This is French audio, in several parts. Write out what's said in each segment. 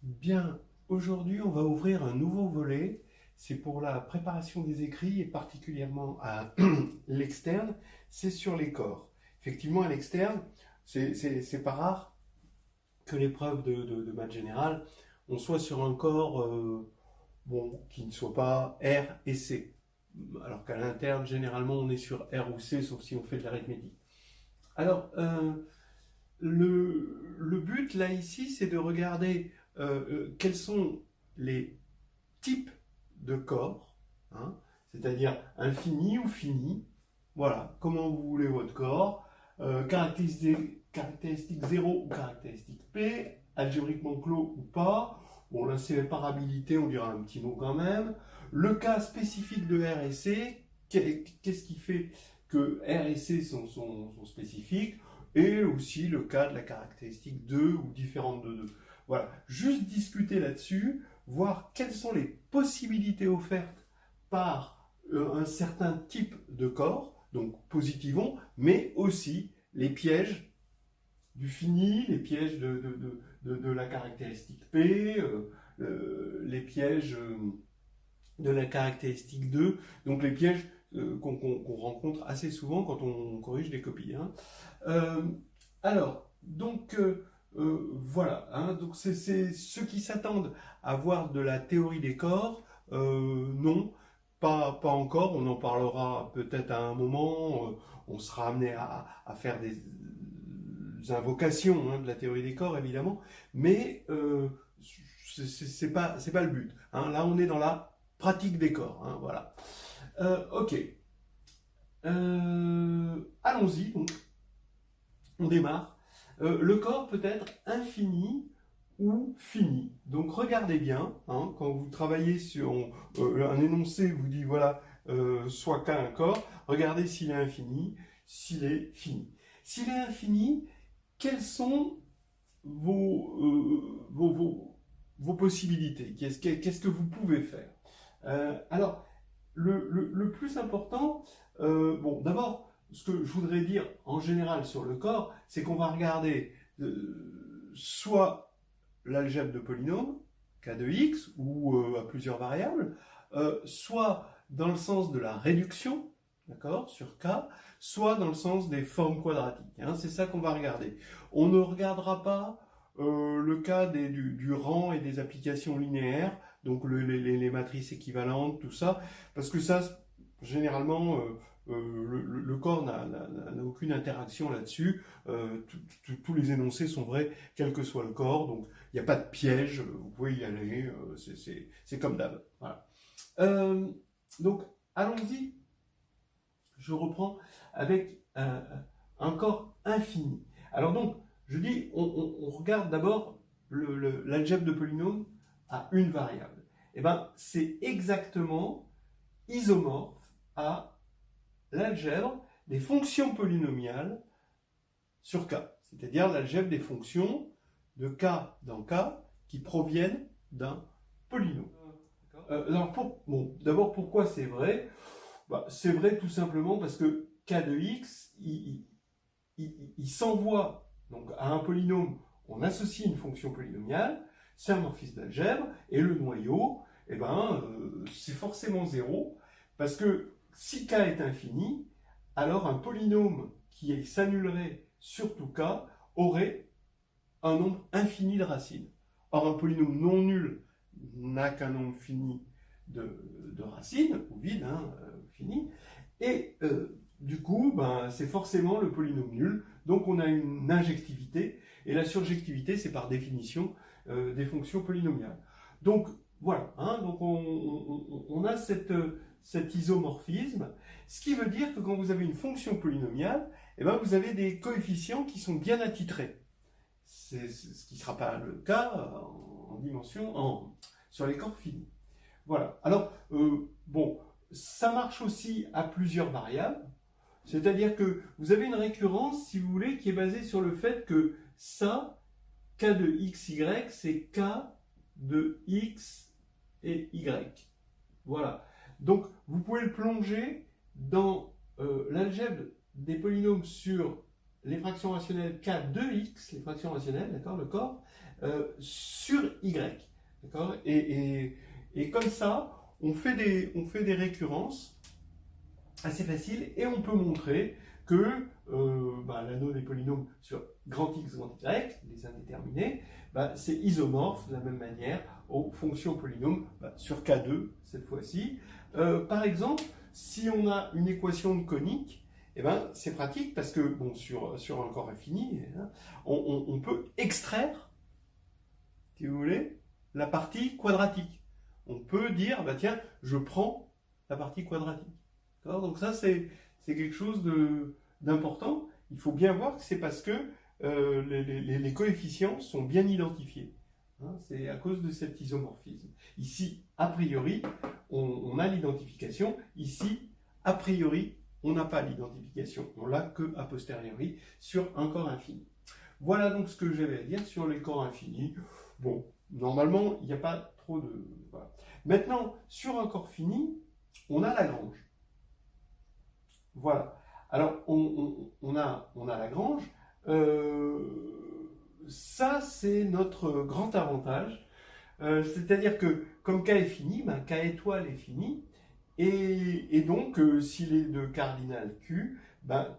Bien, aujourd'hui on va ouvrir un nouveau volet, c'est pour la préparation des écrits et particulièrement à l'externe, c'est sur les corps. Effectivement à l'externe, c'est pas rare que l'épreuve de maths générale, on soit sur un corps qui ne soit pas R et C. Alors qu'à l'interne, généralement on est sur R ou C, sauf si on fait de l'arithmétique. Alors, le but là ici, c'est de regarder quels sont les types de corps, hein, c'est-à-dire infini ou fini. Voilà, comment vous voulez votre corps, caractéristique 0 ou caractéristique P, algébriquement clos ou pas. Bon, la séparabilité, on dira un petit mot quand même. Le cas spécifique de R et C, qu'est-ce qui fait que R et C sont spécifiques? Et aussi le cas de la caractéristique 2 ou différente de 2. Voilà, juste discuter là-dessus, voir quelles sont les possibilités offertes par un certain type de corps, donc positivons, mais aussi les pièges du fini, les pièges de la caractéristique P, les pièges de la caractéristique 2, donc les pièges qu'on rencontre assez souvent quand on corrige des copies. Hein. Voilà, hein, donc c'est ceux qui s'attendent à voir de la théorie des corps, non, pas encore, on en parlera peut-être à un moment, on sera amené à faire des invocations, hein, de la théorie des corps évidemment, mais c'est pas le but. Hein. Là on est dans la pratique des corps, hein, voilà. Ok. Allons-y, donc. On démarre. Le corps peut être infini ou fini. Donc regardez bien, hein, quand vous travaillez sur un énoncé, vous dit voilà, soit K un corps, regardez s'il est infini, s'il est fini. S'il est infini, quelles sont vos possibilités? Qu'est-ce que vous pouvez faire? Alors, le plus important, bon, d'abord, ce que je voudrais dire en général sur le corps, c'est qu'on va regarder soit l'algèbre de polynômes, K de x, ou à plusieurs variables, soit dans le sens de la réduction, d'accord, sur K, soit dans le sens des formes quadratiques. Hein, c'est ça qu'on va regarder. On ne regardera pas le cas du rang et des applications linéaires, donc les matrices équivalentes, tout ça, parce que ça, généralement, le corps n'a aucune interaction là-dessus. Tous les énoncés sont vrais, quel que soit le corps, donc il n'y a pas de piège, vous pouvez y aller, c'est comme d'hab. Voilà. Donc, allons-y. Je reprends avec un corps infini. Alors donc, je dis, on regarde d'abord l'algèbre de polynômes à une variable. Et bien, c'est exactement isomorphe à l'algèbre des fonctions polynomiales sur K, c'est-à-dire l'algèbre des fonctions de K dans K qui proviennent d'un polynôme. Alors, d'abord, pourquoi c'est vrai? C'est vrai tout simplement parce que K de x, il s'envoie donc à un polynôme, on associe une fonction polynomiale, c'est un morphisme d'algèbre, et le noyau, c'est forcément 0, parce que si K est infini, alors un polynôme qui s'annulerait sur tout K aurait un nombre infini de racines. Or, un polynôme non nul n'a qu'un nombre fini de racines, ou vide, hein, fini, et du coup, c'est forcément le polynôme nul, donc on a une injectivité, et la surjectivité, c'est par définition des fonctions polynomiales. Donc, voilà, hein, donc on a cet isomorphisme, ce qui veut dire que quand vous avez une fonction polynomiale, vous avez des coefficients qui sont bien attitrés. C'est ce qui ne sera pas le cas en dimension, sur les corps finis. Voilà. Alors, ça marche aussi à plusieurs variables, c'est-à-dire que vous avez une récurrence, si vous voulez, qui est basée sur le fait que ça, K de x, y, c'est K de x et y. Voilà. Donc, vous pouvez le plonger dans l'algèbre des polynômes sur les fractions rationnelles k de x, les fractions rationnelles, d'accord, le corps, sur y, d'accord, et comme ça, on fait des récurrences assez faciles et on peut montrer que l'anneau des polynômes sur grand X, grand Y, les indéterminés, c'est isomorphe de la même manière aux fonctions polynômes sur K2 cette fois-ci. Par exemple, si on a une équation de conique, c'est pratique parce que sur un corps infini, hein, on peut extraire, si vous voulez, la partie quadratique. On peut dire, tiens, je prends la partie quadratique. Donc ça, c'est quelque chose d'important. Il faut bien voir que c'est parce que les coefficients sont bien identifiés. Hein, c'est à cause de cet isomorphisme. Ici, a priori, on a l'identification. Ici, a priori, on n'a pas l'identification. On l'a que a posteriori sur un corps infini. Voilà donc ce que j'avais à dire sur les corps infinis. Bon, normalement, il n'y a pas trop de... Voilà. Maintenant, sur un corps fini, on a Lagrange. Voilà. Alors, on a Lagrange. Ça, c'est notre grand avantage. C'est-à-dire que, comme K est fini, K étoile est fini. Et donc, s'il est de cardinal Q,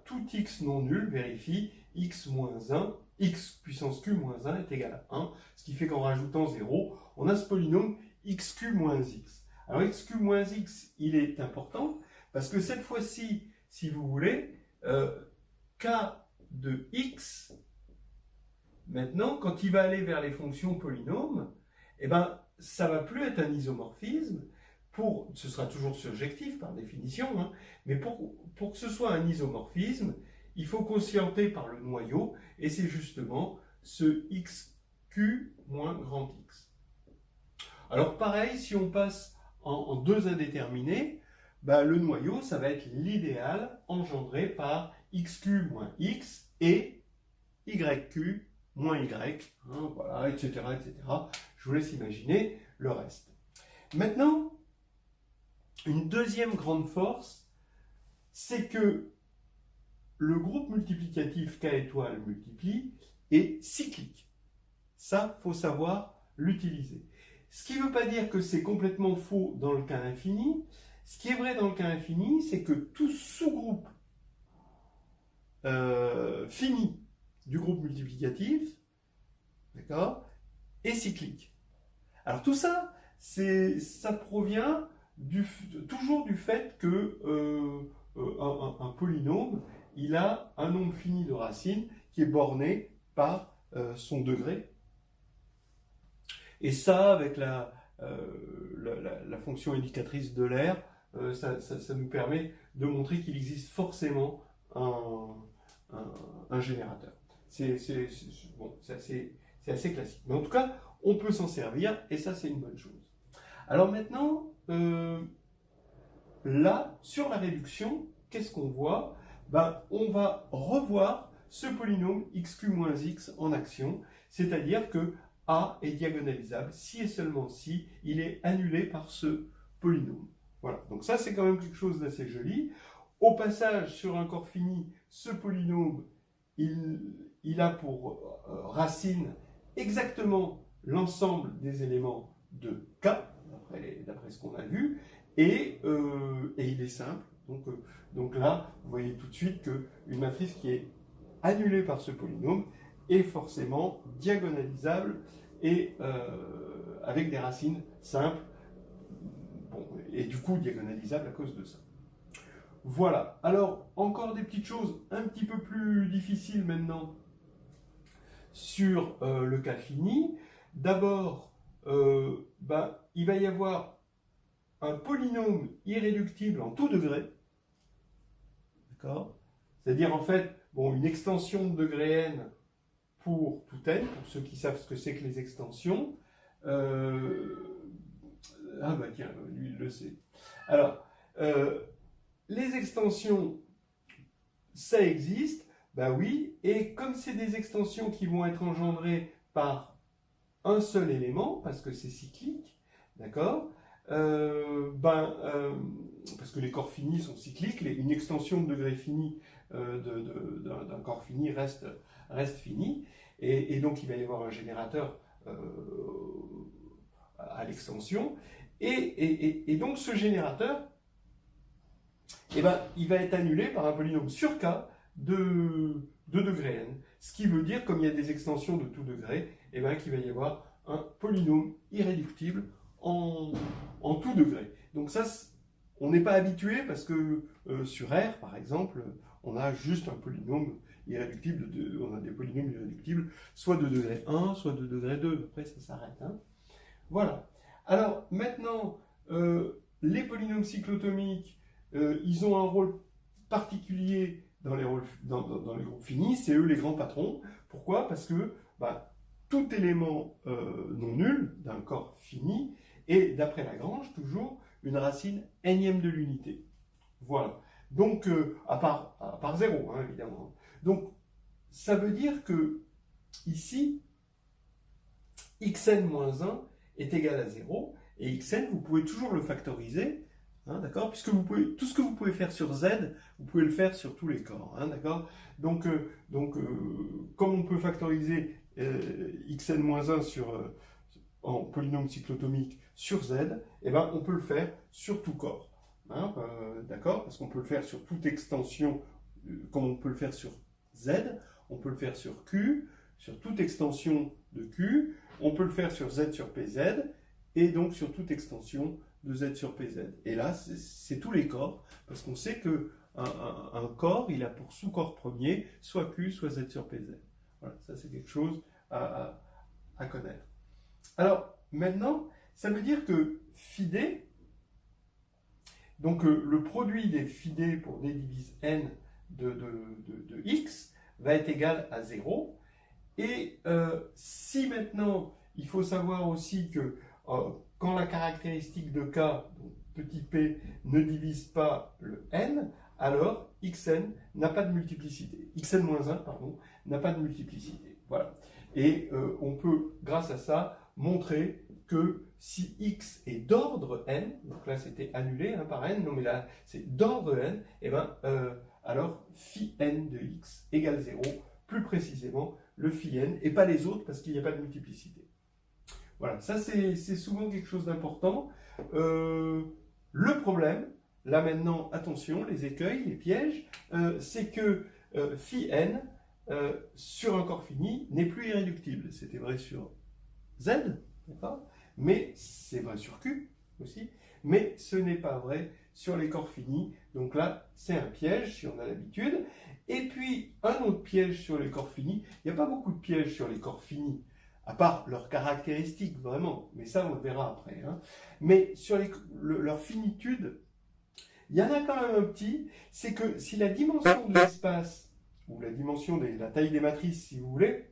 tout x non nul vérifie x moins 1, x puissance q moins 1 est égal à 1, ce qui fait qu'en rajoutant 0, on a ce polynôme xq moins x. Alors, xq moins x, il est important, parce que cette fois-ci, si vous voulez, k de x, maintenant, quand il va aller vers les fonctions polynômes, ça ne va plus être un isomorphisme, ce sera toujours surjectif par définition, hein, mais pour que ce soit un isomorphisme, il faut quotienter par le noyau, et c'est justement ce xq moins grand x. Alors pareil, si on passe en deux indéterminés, le noyau, ça va être l'idéal engendré par xq moins x et yq moins y, hein, voilà, etc., etc. Je vous laisse imaginer le reste. Maintenant, une deuxième grande force, c'est que le groupe multiplicatif K étoile multiplie est cyclique. Ça, il faut savoir l'utiliser. Ce qui ne veut pas dire que c'est complètement faux dans le cas infini. Ce qui est vrai dans le cas infini, c'est que tout sous-groupe fini du groupe multiplicatif, d'accord, est cyclique. Alors tout ça, ça provient toujours du fait que un polynôme, il a un nombre fini de racines qui est borné par son degré. Et ça, avec la fonction indicatrice de l'air, ça nous permet de montrer qu'il existe forcément un générateur. C'est assez classique. Mais en tout cas, on peut s'en servir, et ça, c'est une bonne chose. Alors maintenant, là, sur la réduction, qu'est-ce qu'on voit? On va revoir ce polynôme xq moins x en action, c'est-à-dire que A est diagonalisable si et seulement si il est annulé par ce polynôme. Voilà, donc ça c'est quand même quelque chose d'assez joli. Au passage, sur un corps fini, ce polynôme, il a pour racine exactement l'ensemble des éléments de K, d'après ce qu'on a vu, et il est simple. Donc là, vous voyez tout de suite qu'une matrice qui est annulée par ce polynôme est forcément diagonalisable et avec des racines simples, et du coup diagonalisable à cause de ça. Voilà, alors encore des petites choses un petit peu plus difficiles maintenant sur le cas fini. D'abord, il va y avoir un polynôme irréductible en tout degré, d'accord? C'est-à-dire en fait, une extension de degré n pour tout n, pour ceux qui savent ce que c'est que les extensions. Tiens, lui il le sait. Alors, les extensions, ça existe, oui, et comme c'est des extensions qui vont être engendrées par un seul élément, parce que c'est cyclique, d'accord, parce que les corps finis sont cycliques, une extension de degré fini d'un corps fini reste fini, et donc il va y avoir un générateur à l'extension, et donc ce générateur, il va être annulé par un polynôme sur K de degré n, ce qui veut dire, comme il y a des extensions de tout degré, qu'il va y avoir un polynôme irréductible en tout degré. Donc ça, on n'est pas habitué parce que sur R, par exemple, on a juste un polynôme irréductible, on a des polynômes irréductibles, soit de degré 1, soit de degré 2, après ça s'arrête. Hein. Voilà. Alors maintenant, les polynômes cyclotomiques, ils ont un rôle particulier dans les groupes finis, c'est eux les grands patrons. Pourquoi? Parce que tout élément non nul d'un corps fini est, d'après Lagrange, toujours une racine énième de l'unité. Voilà. Donc, à part 0, hein, évidemment. Donc, ça veut dire que, ici, xn-1 est égal à 0, et xn, vous pouvez toujours le factoriser, hein, d'accord, puisque tout ce que vous pouvez faire sur z, vous pouvez le faire sur tous les corps, hein, d'accord. Donc, comme on peut factoriser xn-1 en polynôme cyclotomique sur z, on peut le faire sur tout corps, hein, d'accord, parce qu'on peut le faire sur toute extension, comme on peut le faire sur z, on peut le faire sur q, sur toute extension de q, on peut le faire sur z sur pz, et donc sur toute extension de z sur pz. Et là, c'est tous les corps, parce qu'on sait que un corps, il a pour sous-corps premier soit q, soit z sur pz. Voilà, ça c'est quelque chose à connaître. Alors, maintenant, ça veut dire que phi d, donc le produit des phi d pour d divise n de x va être égal à 0. Et si maintenant, il faut savoir aussi que quand la caractéristique de K, donc petit p, ne divise pas le n, alors xn n'a pas de multiplicité. xn-1, pardon, n'a pas de multiplicité. Voilà. Et on peut, grâce à ça, montrer que si x est d'ordre n, donc là c'était annulé hein, par n, non mais là c'est d'ordre n, alors phi n de x égale 0, plus précisément le phi n, et pas les autres parce qu'il n'y a pas de multiplicité. Voilà, ça c'est souvent quelque chose d'important. Le problème, là maintenant, attention, les écueils, les pièges, c'est que phi n sur un corps fini n'est plus irréductible. C'était vrai sur z, d'accord, mais c'est vrai sur q aussi, mais ce n'est pas vrai sur les corps finis. Donc là, c'est un piège si on a l'habitude. Et puis, un autre piège sur les corps finis, il n'y a pas beaucoup de pièges sur les corps finis, à part leurs caractéristiques, vraiment, mais ça on le verra après. Hein. Mais sur leur finitude, il y en a quand même un petit, c'est que si la dimension de l'espace, ou la dimension de la taille des matrices, si vous voulez,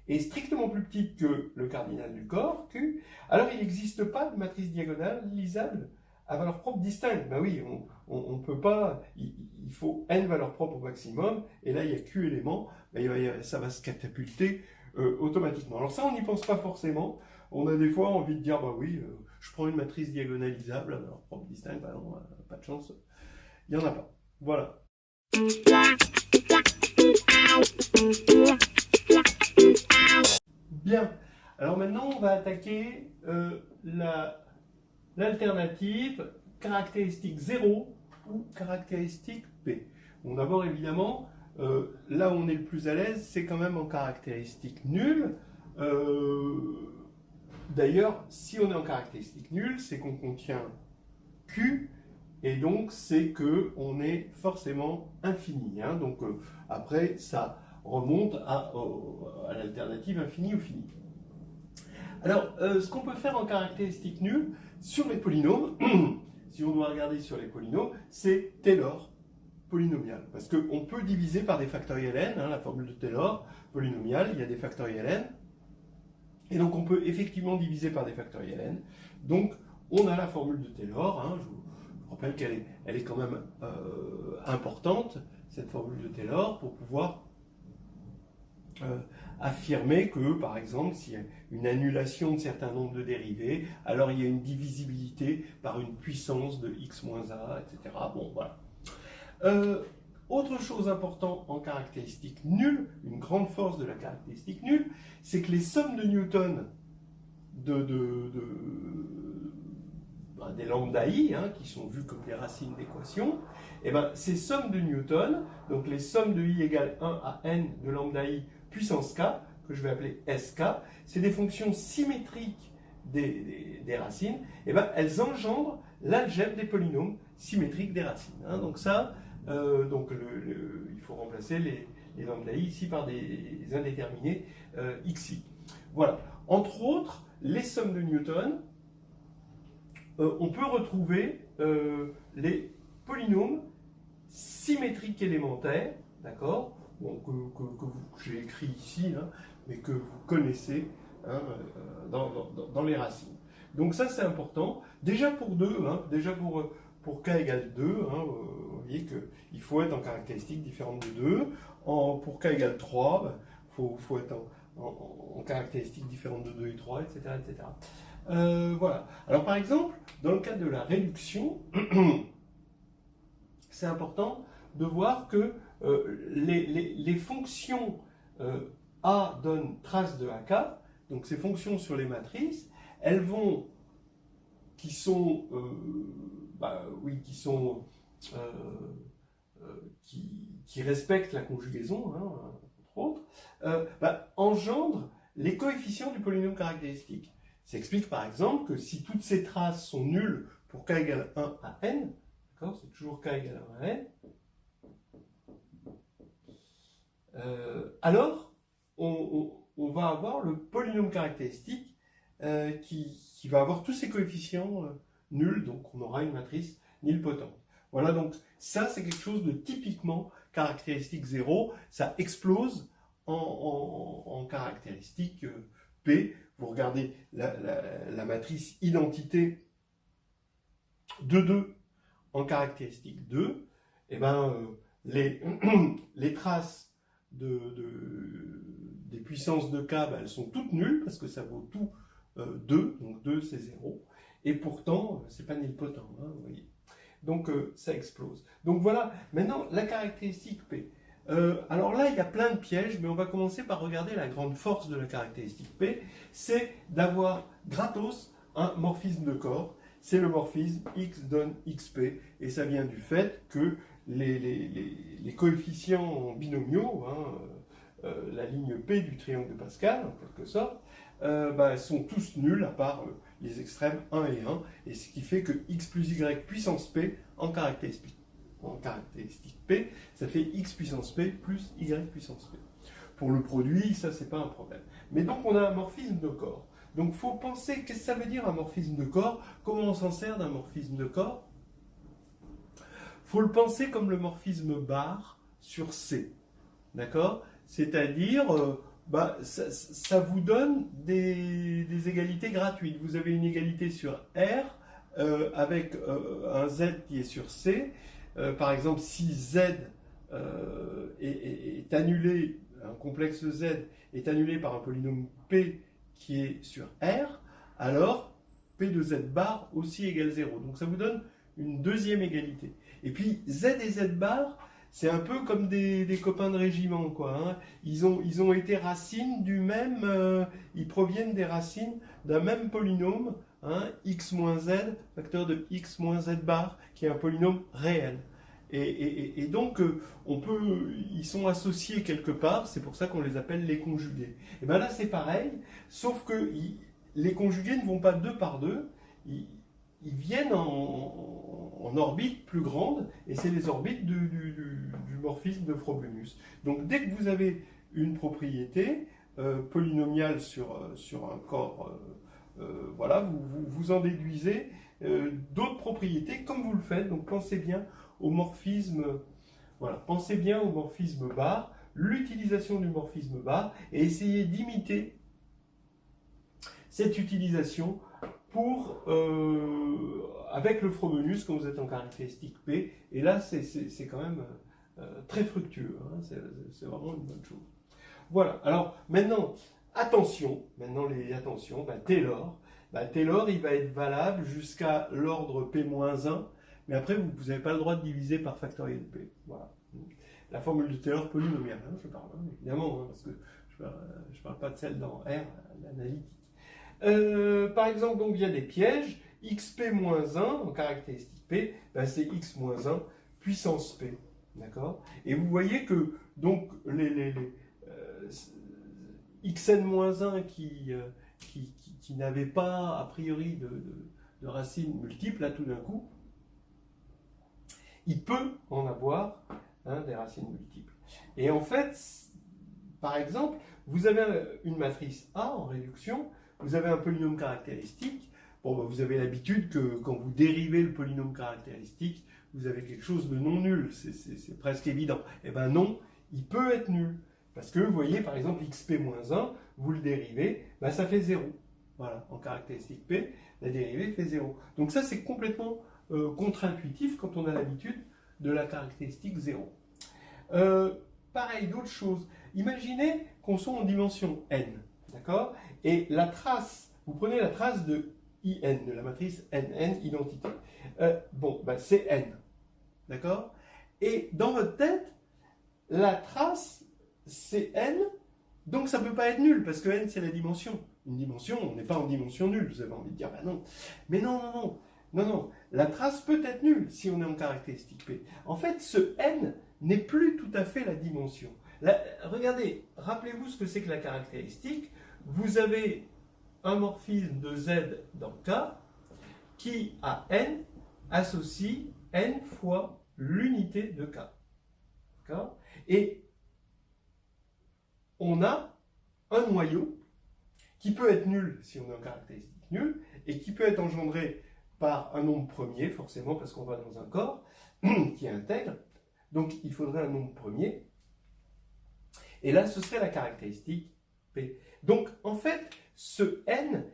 est strictement plus petite que le cardinal du corps, Q, alors il n'existe pas de matrice diagonale lisable à valeur propre distincte. Ben oui, on peut pas, il faut n valeurs propres au maximum, et là il y a Q éléments, ça va se catapulter automatiquement. Alors ça, on n'y pense pas forcément. On a des fois envie de dire, bah oui, je prends une matrice diagonalisable à valeur propre distincte, bah non, pas de chance, il n'y en a pas. Voilà. Bien, alors maintenant on va attaquer l'alternative caractéristique 0 ou caractéristique P. Bon, d'abord évidemment, là où on est le plus à l'aise, c'est quand même en caractéristique nulle. D'ailleurs, si on est en caractéristique nulle, c'est qu'on contient Q, et donc c'est qu'on est forcément infini. Hein. Donc après, ça remonte à l'alternative infini ou fini. Alors, ce qu'on peut faire en caractéristique nulle, sur les polynômes, si on doit regarder sur les polynômes, c'est Taylor polynomial. Parce qu'on peut diviser par des factoriels n, hein, la formule de Taylor polynomiale, il y a des factoriels n. Et donc on peut effectivement diviser par des factoriels n. Donc on a la formule de Taylor, hein, je vous rappelle qu'elle est quand même importante, cette formule de Taylor, pour pouvoir euh, affirmer que, par exemple, s'il y a une annulation de certains nombres de dérivés, alors il y a une divisibilité par une puissance de x moins a, etc. Bon, voilà. Autre chose importante en caractéristique nulle, une grande force de la caractéristique nulle, c'est que les sommes de Newton des lambda i, hein, qui sont vues comme des racines d'équations, et ben, ces sommes de Newton, donc les sommes de i égale 1 à n de lambda i puissance k, que je vais appeler sk, c'est des fonctions symétriques des racines, et ben, elles engendrent l'algèbre des polynômes symétriques des racines. Hein. Donc ça, il faut remplacer les lambda i ici par des indéterminés xi. Voilà. Entre autres, les sommes de Newton, on peut retrouver les polynômes symétriques élémentaires, d'accord, bon, que j'ai écrit ici, hein, mais que vous connaissez, hein, dans les racines. Donc ça c'est important, déjà pour 2, hein, déjà pour k égale 2, hein, vous voyez qu'il faut être en caractéristique différente de 2, pour k égale 3, ben, faut être en caractéristiques différentes de 2 et 3, etc. etc. Voilà. Alors par exemple, dans le cas de la réduction, c'est important de voir que les fonctions A donnent trace de AK, donc ces fonctions sur les matrices, elles vont, qui respectent la conjugaison, hein, entre autres, engendrent les coefficients du polynôme caractéristique. Ça explique par exemple que si toutes ces traces sont nulles pour k égale 1 à n, c'est toujours k égale 1 à n, alors on va avoir le polynôme caractéristique qui va avoir tous ces coefficients nuls, donc on aura une matrice nilpotente. Voilà, donc ça c'est quelque chose de typiquement caractéristique 0, ça explose en caractéristique P. Vous regardez la matrice identité de 2 en caractéristique 2, et ben, les traces des puissances de k, ben, elles sont toutes nulles parce que ça vaut tout 2, donc 2 c'est 0, et pourtant c'est pas nilpotent, hein, vous voyez. Donc ça explose. Donc voilà, maintenant la caractéristique P. Alors là, il y a plein de pièges, mais on va commencer par regarder la grande force de la caractéristique P, c'est d'avoir gratos un morphisme de corps. C'est le morphisme x donne xp, et ça vient du fait que les coefficients binomiaux, hein, la ligne P du triangle de Pascal, en quelque sorte, sont tous nuls à part les extrêmes 1 et 1, et ce qui fait que x plus y puissance P en caractéristique P, ça fait x puissance P plus y puissance P. Pour le produit, ça c'est pas un problème. Mais donc on a un morphisme de corps. Donc il faut penser, qu'est-ce que ça veut dire un morphisme de corps? Comment on s'en sert d'un morphisme de corps? Il faut le penser comme le morphisme bar sur C. D'accord? C'est-à-dire, ça vous donne des égalités gratuites. Vous avez une égalité sur R avec un Z qui est sur C. Par exemple, si Z est annulé, un complexe Z est annulé par un polynôme P qui est sur R, alors P de Z bar aussi égale 0. Donc ça vous donne une deuxième égalité. Et puis Z et Z bar, c'est un peu comme des copains de régiment, quoi. Hein. Ils ont été racines du même, ils proviennent des racines d'un même polynôme, hein, x moins z, facteur de x moins z bar, qui est un polynôme réel. Et donc, ils sont associés quelque part, c'est pour ça qu'on les appelle les conjugués. Et bien là, c'est pareil, sauf que les conjugués ne vont pas deux par deux, ils viennent en orbite plus grande, et c'est les orbites du morphisme de Frobenius. Donc, dès que vous avez une propriété polynomiale sur un corps, voilà, vous en déduisez d'autres propriétés, comme vous le faites, donc pensez bien au morphisme, voilà, pensez bien au morphisme bar, l'utilisation du morphisme bar, et essayez d'imiter cette utilisation avec le Frobenius quand vous êtes en caractéristique P, et là c'est quand même très fructueux, hein, c'est vraiment une bonne chose. Voilà, alors maintenant, attention, Taylor, il va être valable jusqu'à l'ordre P-1, mais après, vous n'avez pas le droit de diviser par factoriel P. Voilà. La formule de Taylor polynomiale, hein, je parle, hein, évidemment, hein, parce que je parle pas de celle dans R, l'analytique. Par exemple, donc, il y a des pièges. xp-1 en caractéristique P, ben, c'est x-1 puissance P. D'accord? Et vous voyez que donc xn-1 qui n'avait pas a priori de racines multiples, là tout d'un coup, il peut en avoir des racines multiples. Et en fait, par exemple, vous avez une matrice A en réduction, vous avez un polynôme caractéristique. Bon, ben, vous avez l'habitude que quand vous dérivez le polynôme caractéristique, vous avez quelque chose de non nul, c'est presque évident. Eh bien non, il peut être nul. Parce que vous voyez, par exemple, xp-1, vous le dérivez, ben, ça fait 0. Voilà, en caractéristique P, la dérivée fait 0. Donc ça, c'est complètement contre-intuitif quand on a l'habitude de la caractéristique 0. Pareil, d'autres choses. Imaginez qu'on soit en dimension n, d'accord? Et la trace, vous prenez la trace de IN, de la matrice NN, identité. Bon, ben, c'est n, d'accord? Et dans votre tête, la trace, c'est n, donc ça ne peut pas être nul, parce que n, c'est la dimension. Une dimension, on n'est pas en dimension nulle, vous avez envie de dire, bah non. Mais non, la trace peut être nulle si on est en caractéristique P. En fait, ce n n'est plus tout à fait la dimension. Regardez, rappelez-vous ce que c'est que la caractéristique. Vous avez un morphisme de Z dans K qui, à n, associe n fois l'unité de K. D'accord? Et on a un noyau qui peut être nul si on est en caractéristique nulle, et qui peut être engendré par un nombre premier, forcément, parce qu'on va dans un corps qui est intègre. Donc, il faudrait un nombre premier. Et là, ce serait la caractéristique P. Donc, en fait, ce n,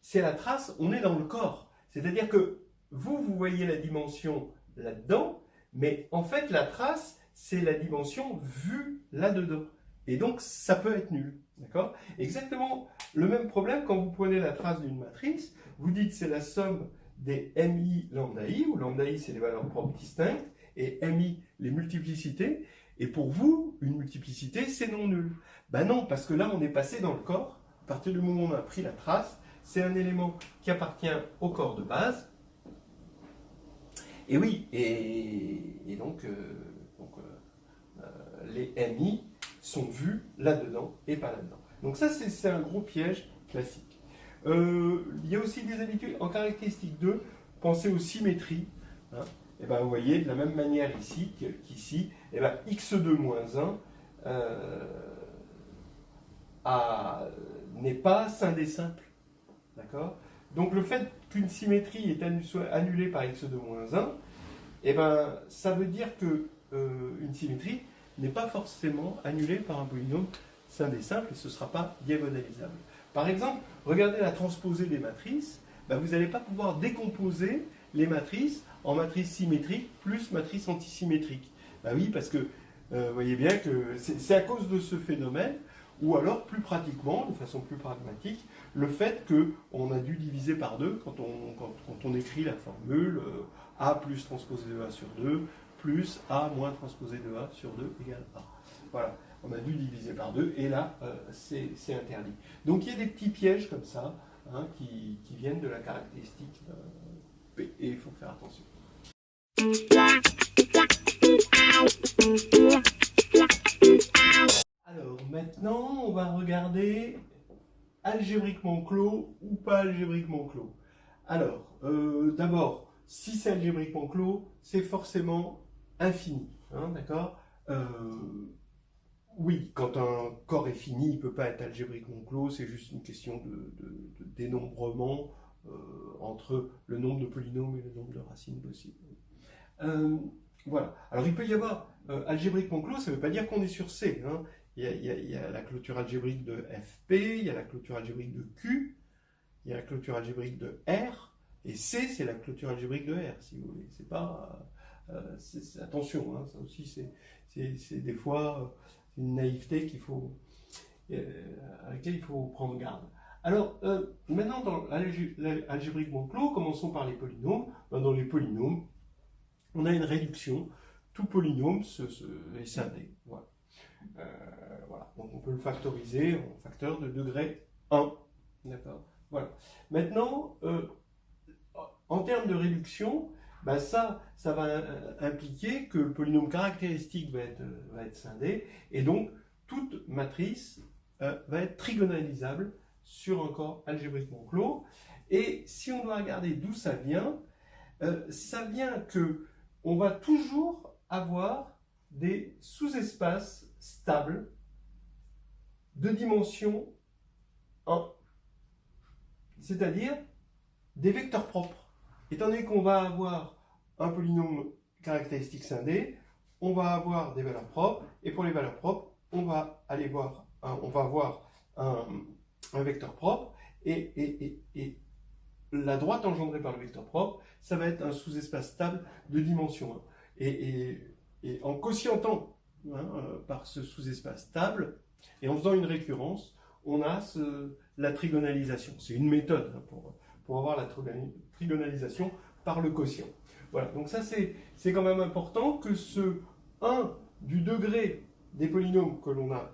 c'est la trace, on est dans le corps. C'est-à-dire que vous voyez la dimension là-dedans, mais en fait, la trace, c'est la dimension vue là-dedans. Et donc, ça peut être nul. D'accord? Exactement le même problème quand vous prenez la trace d'une matrice, vous dites c'est la somme des mi lambda i, où lambda i c'est les valeurs propres distinctes, et mi les multiplicités, et pour vous, une multiplicité c'est non nul. Ben non, parce que là on est passé dans le corps, à partir du moment où on a pris la trace, c'est un élément qui appartient au corps de base, et oui, et donc, les mi sont vus là-dedans et pas là-dedans. Donc ça, c'est un gros piège classique. Il y a aussi des habitudes en caractéristique 2, pensez aux symétries. Hein. Et ben, vous voyez, de la même manière ici qu'ici, et ben, x2-1 n'est pas scindé simple. D'accord? Donc le fait qu'une symétrie soit annulée par x2-1, et ben, ça veut dire que une symétrie n'est pas forcément annulée par un polynôme scindé simple et ce ne sera pas diagonalisable. Par exemple, regardez la transposée des matrices, ben vous n'allez pas pouvoir décomposer les matrices en matrices symétriques plus matrices antisymétriques. Ben oui, parce que vous voyez bien que c'est à cause de ce phénomène, ou alors plus pratiquement, de façon plus pragmatique, le fait qu'on a dû diviser par 2 quand on écrit la formule A plus transposé de A sur 2 plus A moins transposé de A sur 2 égale A. Voilà, on a dû diviser par 2 et là, c'est interdit. Donc il y a des petits pièges comme ça hein, qui viennent de la caractéristique P et il faut faire attention. Alors maintenant, on va regarder algébriquement clos ou pas algébriquement clos. Alors, d'abord, si c'est algébriquement clos, c'est forcément infini. Hein, d'accord? Oui, quand un corps est fini, il ne peut pas être algébriquement clos, c'est juste une question de dénombrement entre le nombre de polynômes et le nombre de racines possibles. Voilà. Alors il peut y avoir algébriquement clos, ça ne veut pas dire qu'on est sur C. Hein. Il y a la clôture algébrique de FP, il y a la clôture algébrique de Q, il y a la clôture algébrique de R, et C, c'est la clôture algébrique de R, si vous voulez. C'est pas... attention, hein, ça aussi, c'est des fois une naïveté qu'il faut à laquelle il faut prendre garde. Alors, maintenant, dans l'algébriquement clos, commençons par les polynômes. Dans les polynômes, on a une réduction. Tout polynôme est scindé. Voilà. Voilà. Donc, on peut le factoriser en facteur de degré 1. D'accord. Voilà. Maintenant, en termes de réduction, ben ça va impliquer que le polynôme caractéristique va être scindé, et donc toute matrice va être trigonalisable sur un corps algébriquement clos. Et si on doit regarder d'où ça vient que on va toujours avoir des sous-espaces stables de dimension 1, c'est-à-dire des vecteurs propres. Étant donné qu'on va avoir un polynôme caractéristique scindé, on va avoir des valeurs propres, et pour les valeurs propres, on va avoir un vecteur propre, et la droite engendrée par le vecteur propre, ça va être un sous-espace stable de dimension 1. Et en quotientant par ce sous-espace stable, et en faisant une récurrence, on a la trigonalisation. C'est une méthode pour avoir la trigonalisation par le quotient. Voilà, donc ça c'est quand même important que ce 1 du degré des polynômes que l'on a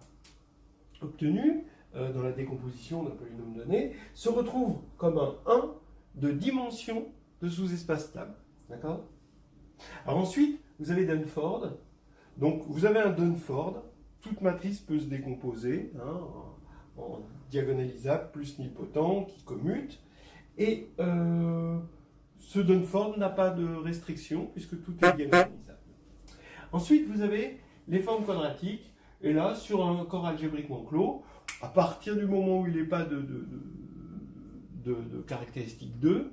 obtenu dans la décomposition d'un polynôme donné se retrouve comme un 1 de dimension de sous-espace stable. D'accord? Alors ensuite, vous avez Dunford. Donc vous avez un Dunford, toute matrice peut se décomposer en diagonalisable plus nilpotent qui commute. Et ce Dunford n'a pas de restriction puisque tout est diagonalisable. Ensuite, vous avez les formes quadratiques. Et là, sur un corps algébriquement clos, à partir du moment où il n'est pas de caractéristique 2,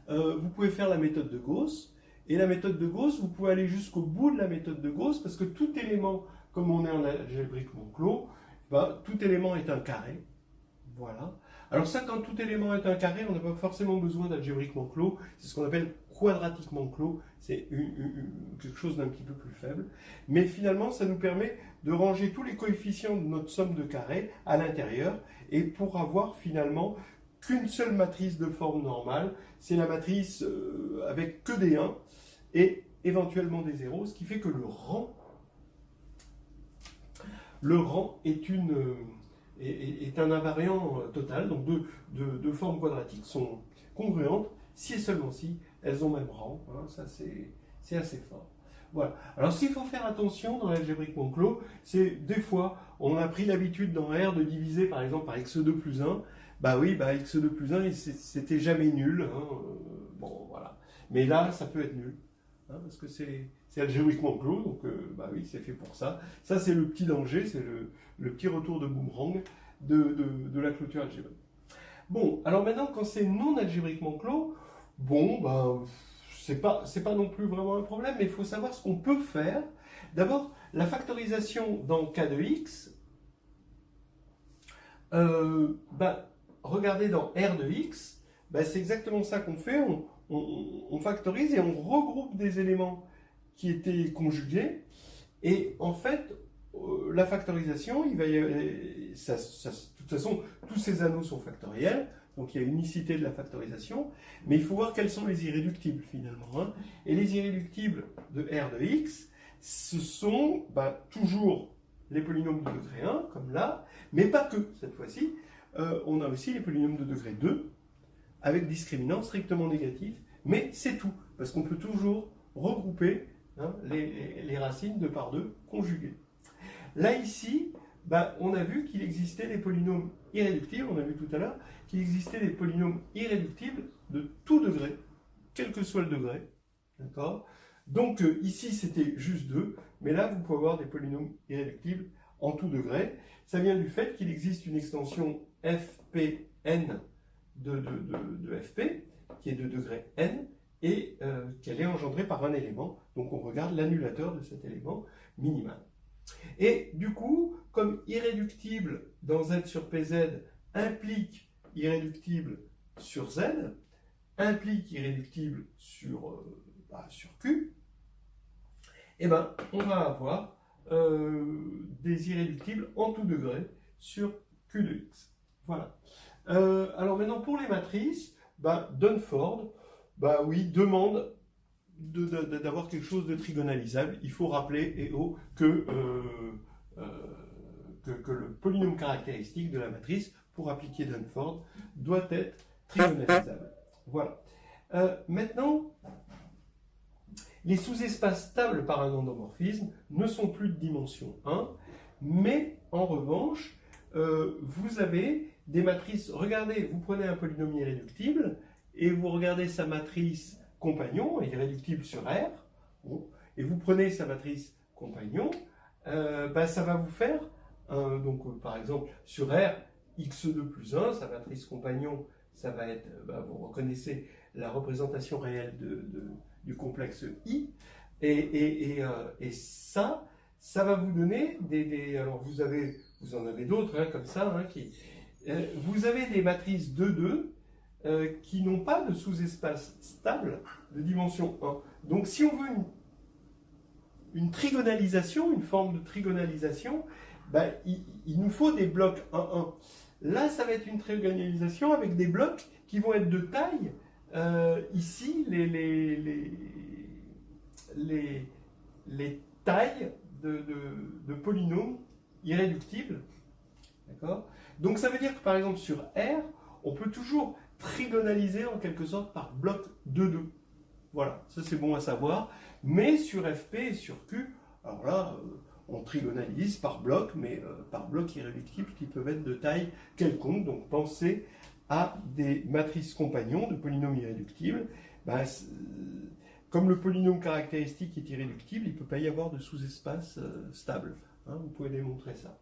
vous pouvez faire la méthode de Gauss. Et la méthode de Gauss, vous pouvez aller jusqu'au bout de la méthode de Gauss parce que tout élément, comme on est en algébriquement clos, tout élément est un carré. Voilà. Alors ça, quand tout élément est un carré, on n'a pas forcément besoin d'algébriquement clos. C'est ce qu'on appelle quadratiquement clos. C'est quelque chose d'un petit peu plus faible. Mais finalement, ça nous permet de ranger tous les coefficients de notre somme de carrés à l'intérieur. Et pour avoir finalement qu'une seule matrice de forme normale, c'est la matrice avec que des 1 et éventuellement des 0, ce qui fait que le rang est un invariant total, donc deux formes quadratiques sont congruentes si et seulement si elles ont même rang. Ça c'est assez fort. Voilà. Alors ce qu'il faut faire attention dans l'algébriquement clos, c'est des fois on a pris l'habitude dans R de diviser par exemple par x2 plus 1. X2 plus 1 c'était jamais nul. Bon voilà. Mais là ça peut être nul. Parce que c'est algébriquement clos, donc oui, c'est fait pour ça. Ça, c'est le petit danger, c'est le petit retour de boomerang de la clôture algébrique. Bon, alors maintenant, quand c'est non algébriquement clos, c'est pas non plus vraiment un problème, mais il faut savoir ce qu'on peut faire. D'abord, la factorisation dans K de x, regardez dans R de x, c'est exactement ça qu'on fait. On factorise et on regroupe des éléments qui étaient conjugués. Et en fait, la factorisation, de toute façon, tous ces anneaux sont factoriels. Donc il y a unicité de la factorisation. Mais il faut voir quels sont les irréductibles finalement. Et les irréductibles de R de x, ce sont toujours les polynômes de degré 1, comme là. Mais pas que, cette fois-ci. On a aussi les polynômes de degré 2. Avec discriminant strictement négatif, mais c'est tout, parce qu'on peut toujours regrouper les racines 2 par 2 conjuguées. Là, ici, on a vu qu'il existait des polynômes irréductibles, on a vu tout à l'heure qu'il existait des polynômes irréductibles de tout degré, quel que soit le degré. D'accord ? Donc ici, c'était juste 2, mais là, vous pouvez avoir des polynômes irréductibles en tout degré. Ça vient du fait qu'il existe une extension Fpn de Fp, qui est de degré n, et qu'elle est engendrée par un élément. Donc on regarde l'annulateur de cet élément minimal. Et du coup, comme irréductible dans Z sur Pz implique irréductible sur Z, implique irréductible sur Q, on va avoir des irréductibles en tout degré sur Q de x. Voilà. Alors maintenant, pour les matrices, Dunford, oui, demande d'avoir quelque chose de trigonalisable. Il faut rappeler que le polynôme caractéristique de la matrice, pour appliquer Dunford, doit être trigonalisable. Voilà. Maintenant, les sous-espaces stables par un endomorphisme ne sont plus de dimension 1, mais en revanche, vous avez des matrices. Regardez, vous prenez un polynôme irréductible et vous regardez sa matrice compagnon, irréductible sur R, bon, et vous prenez sa matrice compagnon, ça va vous faire, par exemple, sur R, x2 plus 1, sa matrice compagnon, ça va être, vous reconnaissez la représentation réelle du complexe I, et ça va vous donner alors vous en avez d'autres, comme ça, vous avez des matrices 2-2 qui n'ont pas de sous-espace stable de dimension 1. Donc si on veut une trigonalisation, une forme de trigonalisation, il nous faut des blocs 1-1. Là, ça va être une trigonalisation avec des blocs qui vont être de taille, ici, les tailles de polynômes irréductibles. D'accord ? Donc ça veut dire que par exemple sur R, on peut toujours trigonaliser en quelque sorte par bloc 2-2. Voilà, ça c'est bon à savoir. Mais sur FP et sur Q, alors là, on trigonalise par bloc, mais par bloc irréductibles qui peuvent être de taille quelconque. Donc pensez à des matrices compagnons de polynômes irréductibles. Comme le polynôme caractéristique est irréductible, il ne peut pas y avoir de sous-espace stable. Vous pouvez démontrer ça.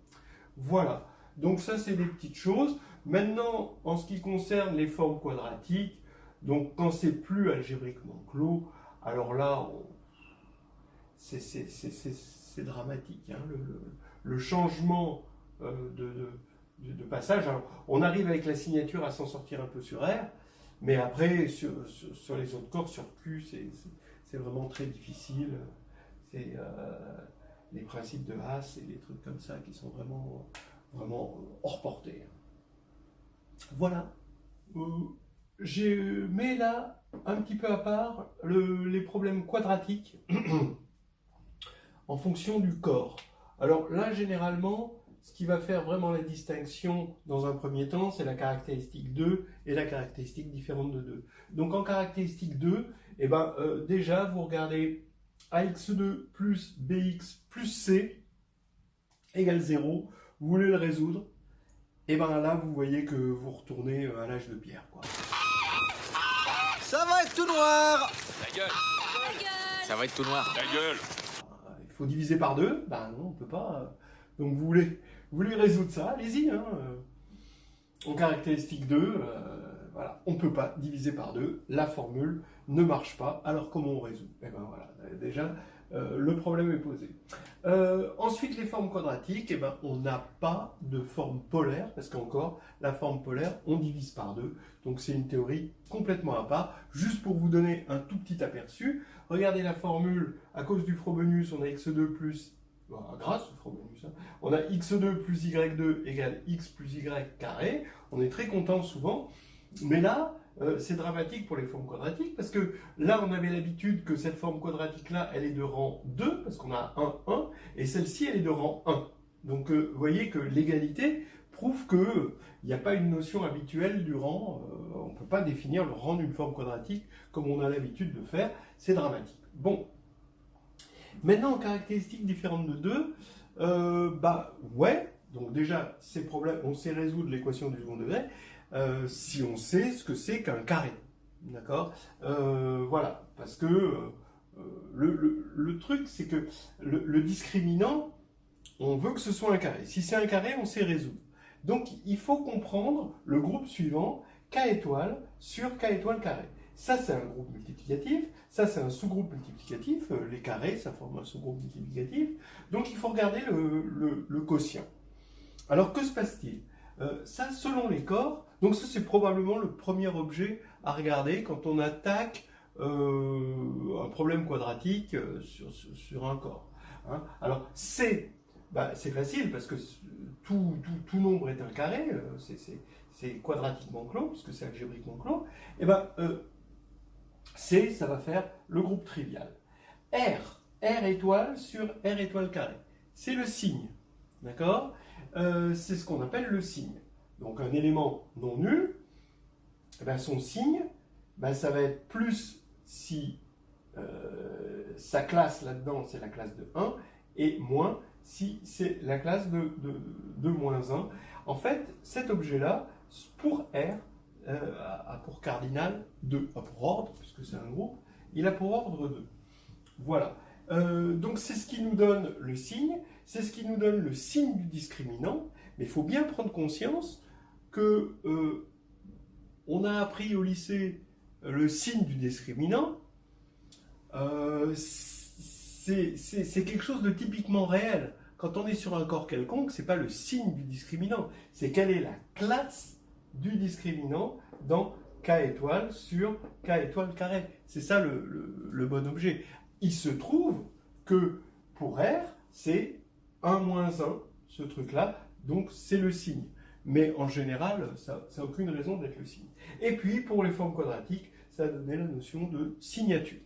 Voilà. Donc ça, c'est des petites choses. Maintenant, en ce qui concerne les formes quadratiques, donc quand c'est plus algébriquement clos, alors là, c'est dramatique. Le changement de passage, alors, on arrive avec la signature à s'en sortir un peu sur R, mais après, sur les autres corps, sur Q, c'est vraiment très difficile. C'est les principes de Haas et les trucs comme ça qui sont vraiment hors portée. Voilà. J'ai mis là, un petit peu à part, les problèmes quadratiques en fonction du corps. Alors là, généralement, ce qui va faire vraiment la distinction dans un premier temps, c'est la caractéristique 2 et la caractéristique différente de 2. Donc en caractéristique 2, déjà, vous regardez AX2 plus BX plus C égale 0. Vous voulez le résoudre, et là, vous voyez que vous retournez à l'âge de pierre, quoi. Ça va être tout noir. Ta gueule. Ça va être tout noir. Ta gueule. Il faut diviser par 2. Non, on peut pas. Donc vous voulez résoudre ça, allez-y. En caractéristique 2, voilà, on ne peut pas diviser par 2. La formule ne marche pas. Alors comment on résout ? Voilà, déjà, le problème est posé. Ensuite, les formes quadratiques, on n'a pas de forme polaire, parce qu'encore, la forme polaire, on divise par 2. Donc c'est une théorie complètement à part. Juste pour vous donner un tout petit aperçu, regardez la formule, à cause du Frobenius, on a x2 plus, grâce au Frobenius, on a x2 plus y2 égale x plus y carré. On est très content souvent, mais là, c'est dramatique pour les formes quadratiques, parce que là, on avait l'habitude que cette forme quadratique-là, elle est de rang 2, parce qu'on a 1, 1, et celle-ci, elle est de rang 1. Donc, vous voyez que l'égalité prouve qu'il n'y a pas une notion habituelle du rang, on ne peut pas définir le rang d'une forme quadratique comme on a l'habitude de faire, c'est dramatique. Bon, maintenant, en caractéristiques différentes de 2, ouais, donc déjà, ces problèmes, on sait résoudre l'équation du second degré, si on sait ce que c'est qu'un carré, d'accord, voilà, parce que le truc, c'est que le discriminant, on veut que ce soit un carré. Si c'est un carré, on sait résoudre. Donc, il faut comprendre le groupe suivant, K étoile sur K étoile carré. Ça, c'est un groupe multiplicatif. Ça, c'est un sous-groupe multiplicatif. Les carrés, ça forme un sous-groupe multiplicatif. Donc, il faut regarder le quotient. Alors, que se passe-t-il ? Ça, selon les corps, donc ça, c'est probablement le premier objet à regarder quand on attaque un problème quadratique sur un corps. Hein. Alors C, bah, c'est facile parce que tout nombre est un carré, c'est quadratiquement clos, puisque c'est algébriquement clos. Et ben C, ça va faire le groupe trivial. R étoile sur R étoile carré. C'est le signe, d'accord? C'est ce qu'on appelle le signe. Donc un élément non nul, eh ben, son signe, ben, ça va être plus si sa classe là-dedans c'est la classe de 1 et moins si c'est la classe de moins 1. En fait, cet objet-là, pour R, a pour cardinal 2, a pour ordre, puisque c'est un groupe, il a pour ordre 2. Voilà. Donc c'est ce qui nous donne le signe, c'est ce qui nous donne le signe du discriminant, mais il faut bien prendre conscience que on a appris au lycée le signe du discriminant. C'est quelque chose de typiquement réel. Quand on est sur un corps quelconque, c'est pas le signe du discriminant, c'est quelle est la classe du discriminant dans K étoile sur K étoile carré. C'est ça le bon objet. Il se trouve que pour R, c'est 1 moins 1, ce truc-là, donc c'est le signe. Mais en général, ça n'a aucune raison d'être le signe. Et puis, pour les formes quadratiques, ça a donné la notion de signature.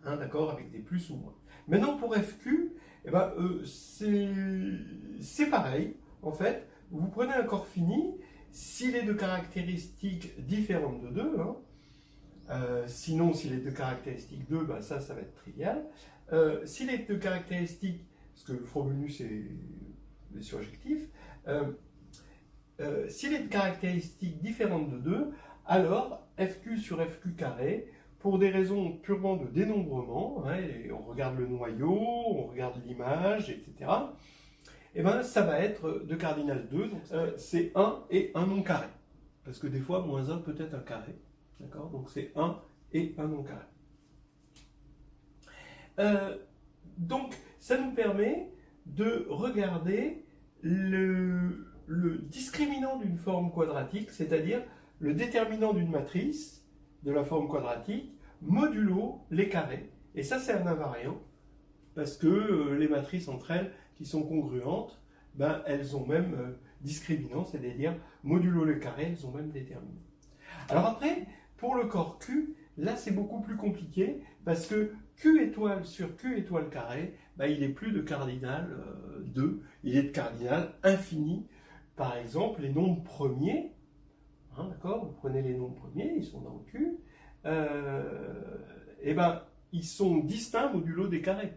Hein, d'accord, avec des plus ou moins. Maintenant, pour FQ, eh ben, c'est pareil. En fait, vous prenez un corps fini, s'il est de caractéristiques différentes de 2, hein, sinon, s'il est de caractéristiques 2, ben ça va être trivial. S'il est de caractéristiques, parce que le Frobenius est surjectif, s'il est de caractéristiques différentes de 2, alors FQ sur FQ carré, pour des raisons purement de dénombrement, hein, et on regarde le noyau, on regarde l'image, etc., et ben, ça va être de cardinal 2, donc c'est 1 et un non carré. Parce que des fois, moins 1 peut être un carré. D'accord? Donc c'est 1 et un non carré. Donc ça nous permet de regarder le discriminant d'une forme quadratique, c'est-à-dire le déterminant d'une matrice de la forme quadratique modulo les carrés. Et ça c'est un invariant, parce que les matrices entre elles qui sont congruentes, ben, elles ont même discriminant, c'est-à-dire modulo les carrés, elles ont même déterminant. Alors après, pour le corps Q, là c'est beaucoup plus compliqué parce que Q étoile sur Q étoile carré, bah, il n'est plus de cardinal 2, il est de cardinal infini. Par exemple, les nombres premiers, hein, d'accord, vous prenez les nombres premiers, ils sont dans Q, et ben, ils sont distincts modulo des carrés.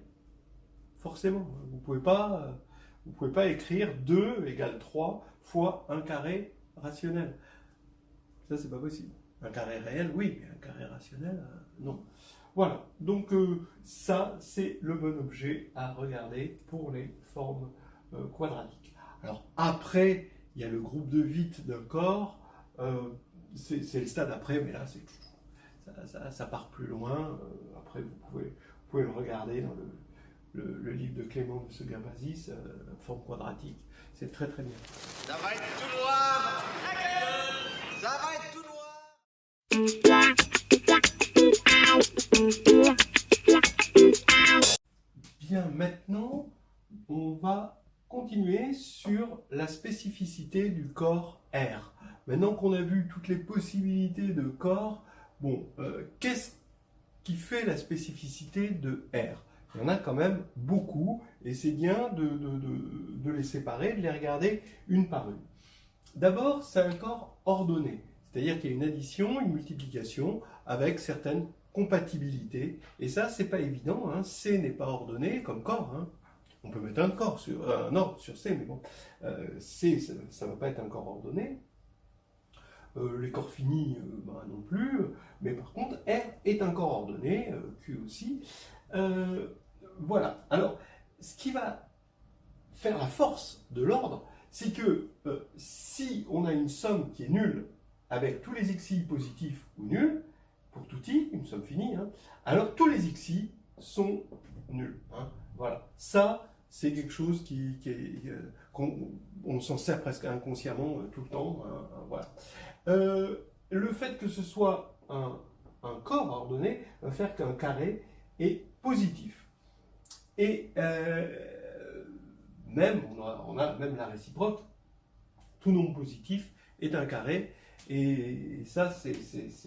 Forcément, vous ne pouvez pas écrire 2 égale 3 fois un carré rationnel. Ça, c'est pas possible. Un carré réel, oui, mais un carré rationnel, non. Voilà, donc ça, c'est le bon objet à regarder pour les formes quadratiques. Alors après, il y a le groupe de Witt d'un corps, c'est le stade après, mais là, ça part plus loin. Après, vous pouvez le regarder dans le livre de Clément de Segabazis, forme quadratique. C'est très très bien. Ça va être tout noir. Ça va être tout noir. Bien, maintenant, on va continuer sur la spécificité du corps R. Maintenant qu'on a vu toutes les possibilités de corps, bon, qu'est-ce qui fait la spécificité de R? Il y en a quand même beaucoup, et c'est bien de les séparer, de les regarder une par une. D'abord, c'est un corps ordonné, c'est-à-dire qu'il y a une addition, une multiplication, avec certaines compatibilités, et ça, c'est pas évident, hein. C n'est pas ordonné comme corps, hein. On peut mettre un ordre sur C, mais bon, C, ça ne va pas être un corps ordonné. Les corps finis, bah, non plus, mais par contre, R est un corps ordonné, Q aussi. Voilà. Alors, ce qui va faire la force de l'ordre, c'est que si on a une somme qui est nulle avec tous les xi positifs ou nuls, pour tout i, une somme finie, hein, alors tous les xi sont nuls. Hein. Voilà. Ça, c'est quelque chose qu'on s'en sert presque inconsciemment tout le temps. Hein, voilà. Le fait que ce soit un corps ordonné va faire qu'un carré est positif. Et même, on a même la réciproque, tout nombre positif est un carré, et ça c'est ce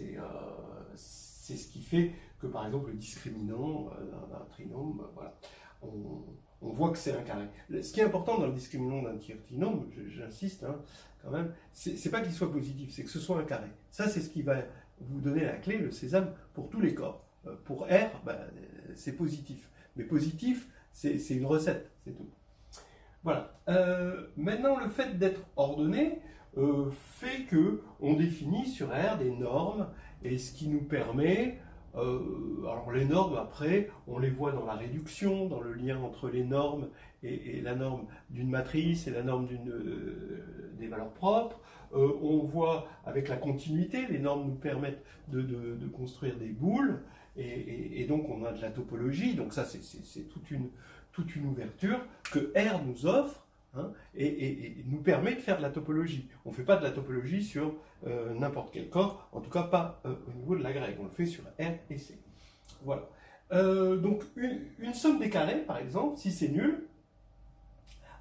qui fait que par exemple le discriminant d'un trinôme, voilà, on voit que c'est un carré. Ce qui est important dans le discriminant d'un trinôme, j'insiste hein, quand même, c'est pas qu'il soit positif, c'est que ce soit un carré. Ça c'est ce qui va vous donner la clé, le sésame, pour tous les corps. Pour R, c'est positif. Mais positif, c'est une recette, c'est tout. Voilà. Maintenant, le fait d'être ordonné fait que on définit sur R des normes, et ce qui nous permet... alors les normes, après, on les voit dans la réduction, dans le lien entre les normes et la norme d'une matrice et la norme des valeurs propres. On voit avec la continuité, les normes nous permettent de construire des boules, et donc on a de la topologie, donc ça c'est toute une ouverture que R nous offre, hein, et nous permet de faire de la topologie. On ne fait pas de la topologie sur n'importe quel corps, en tout cas pas au niveau de la grecque, on le fait sur R et C. Voilà. Donc une somme des carrés, par exemple, si c'est nul,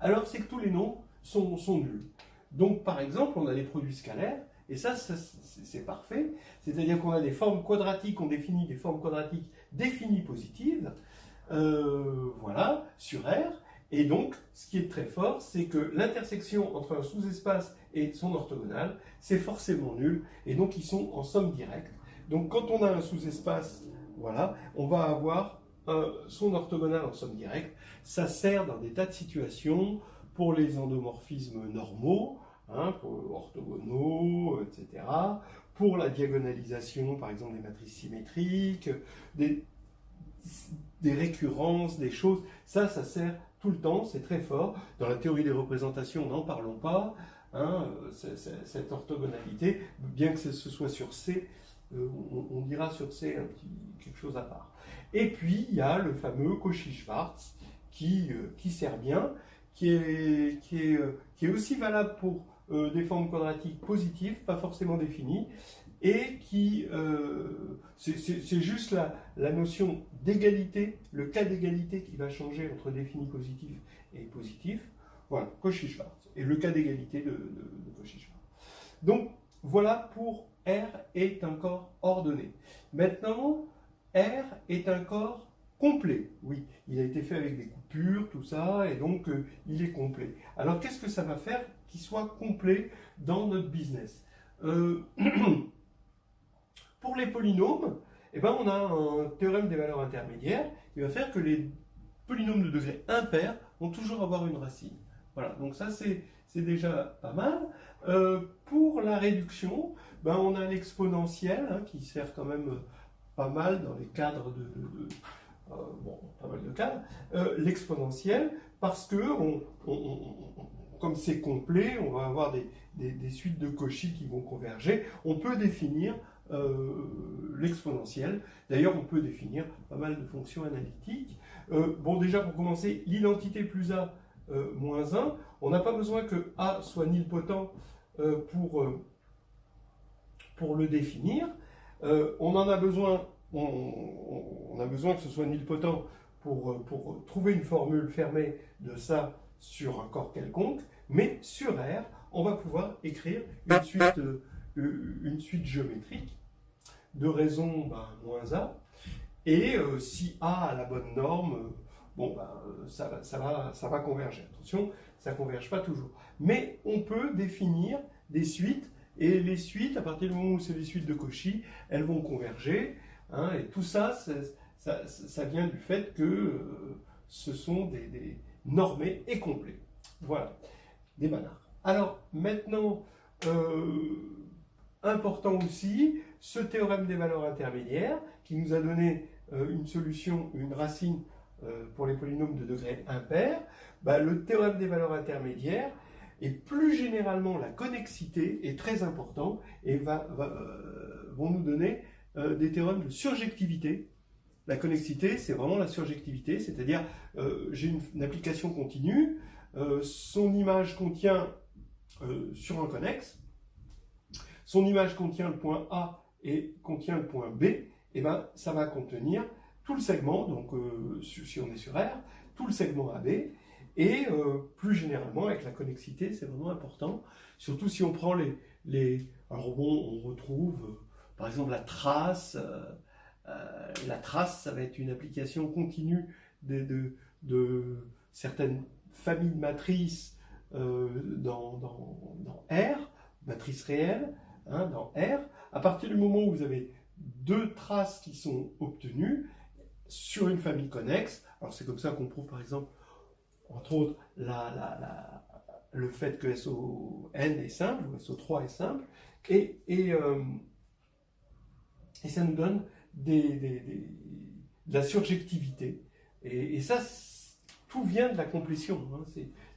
alors c'est que tous les nombres sont nuls. Donc par exemple, on a des produits scalaires, et ça c'est parfait, c'est-à-dire qu'on a des formes quadratiques, on définit des formes quadratiques définies positives, voilà, sur R. Et donc, ce qui est très fort, c'est que l'intersection entre un sous-espace et son orthogonale, c'est forcément nul, et donc ils sont en somme directe. Donc quand on a un sous-espace, voilà, on va avoir son orthogonale en somme directe. Ça sert dans des tas de situations, pour les endomorphismes normaux, hein, pour orthogonaux, etc., pour la diagonalisation, par exemple, des matrices symétriques, des récurrences, des choses, ça sert tout le temps, c'est très fort. Dans la théorie des représentations, n'en parlons pas, hein, cette orthogonalité, bien que ce soit sur C, on dira sur C quelque chose à part. Et puis, il y a le fameux Cauchy-Schwarz qui sert bien, qui est aussi valable pour des formes quadratiques positives, pas forcément définies, et qui, c'est juste la notion d'égalité, le cas d'égalité qui va changer entre défini positif et positif. Voilà, Cauchy-Schwarz, et le cas d'égalité de Cauchy-Schwarz. Donc, voilà pour R est un corps ordonné. Maintenant, R est un corps complet. Oui, il a été fait avec des coupures, tout ça, et donc il est complet. Alors, qu'est-ce que ça va faire qu'il soit complet dans notre business? Pour les polynômes, eh ben, on a un théorème des valeurs intermédiaires qui va faire que les polynômes de degré impair vont toujours avoir une racine. Voilà, donc ça c'est déjà pas mal. Pour la réduction, ben, on a l'exponentielle hein, qui sert quand même pas mal dans les cadres bon, pas mal de cadres. L'exponentielle, parce que comme c'est complet, on va avoir des suites de Cauchy qui vont converger. On peut définir l'exponentielle. D'ailleurs, on peut définir pas mal de fonctions analytiques. Bon, déjà, pour commencer, l'identité plus A moins 1, on n'a pas besoin que A soit nilpotent pour le définir. On a besoin que ce soit nilpotent pour trouver une formule fermée de ça sur un corps quelconque, mais sur R, on va pouvoir écrire une suite géométrique de raison moins A, et si A a la bonne norme, bon, ça va converger. Attention, ça ne converge pas toujours. Mais on peut définir des suites, et les suites, à partir du moment où c'est des suites de Cauchy, elles vont converger, hein, et tout ça, ça vient du fait que ce sont des normés et complets. Voilà, des manards. Alors, maintenant, important aussi, ce théorème des valeurs intermédiaires, qui nous a donné une solution, une racine pour les polynômes de degré impair. Le théorème des valeurs intermédiaires, et plus généralement la connexité, est très important, et vont nous donner des théorèmes de surjectivité. La connexité, c'est vraiment la surjectivité, c'est-à-dire j'ai une application continue, son image contient sur un connexe, son image contient le point A et contient le point B, et ben ça va contenir tout le segment, donc si on est sur R, tout le segment AB, et plus généralement avec la connexité, c'est vraiment important, surtout si on prend alors bon, on retrouve par exemple la trace. La trace, ça va être une application continue de certaines familles de matrices dans R, matrices réelles, hein, dans R. À partir du moment où vous avez deux traces qui sont obtenues sur une famille connexe, alors c'est comme ça qu'on prouve par exemple, entre autres, le fait que SON est simple, ou SO3 est simple, et ça nous donne de la surjectivité. Et ça, tout vient de la complétion. Hein.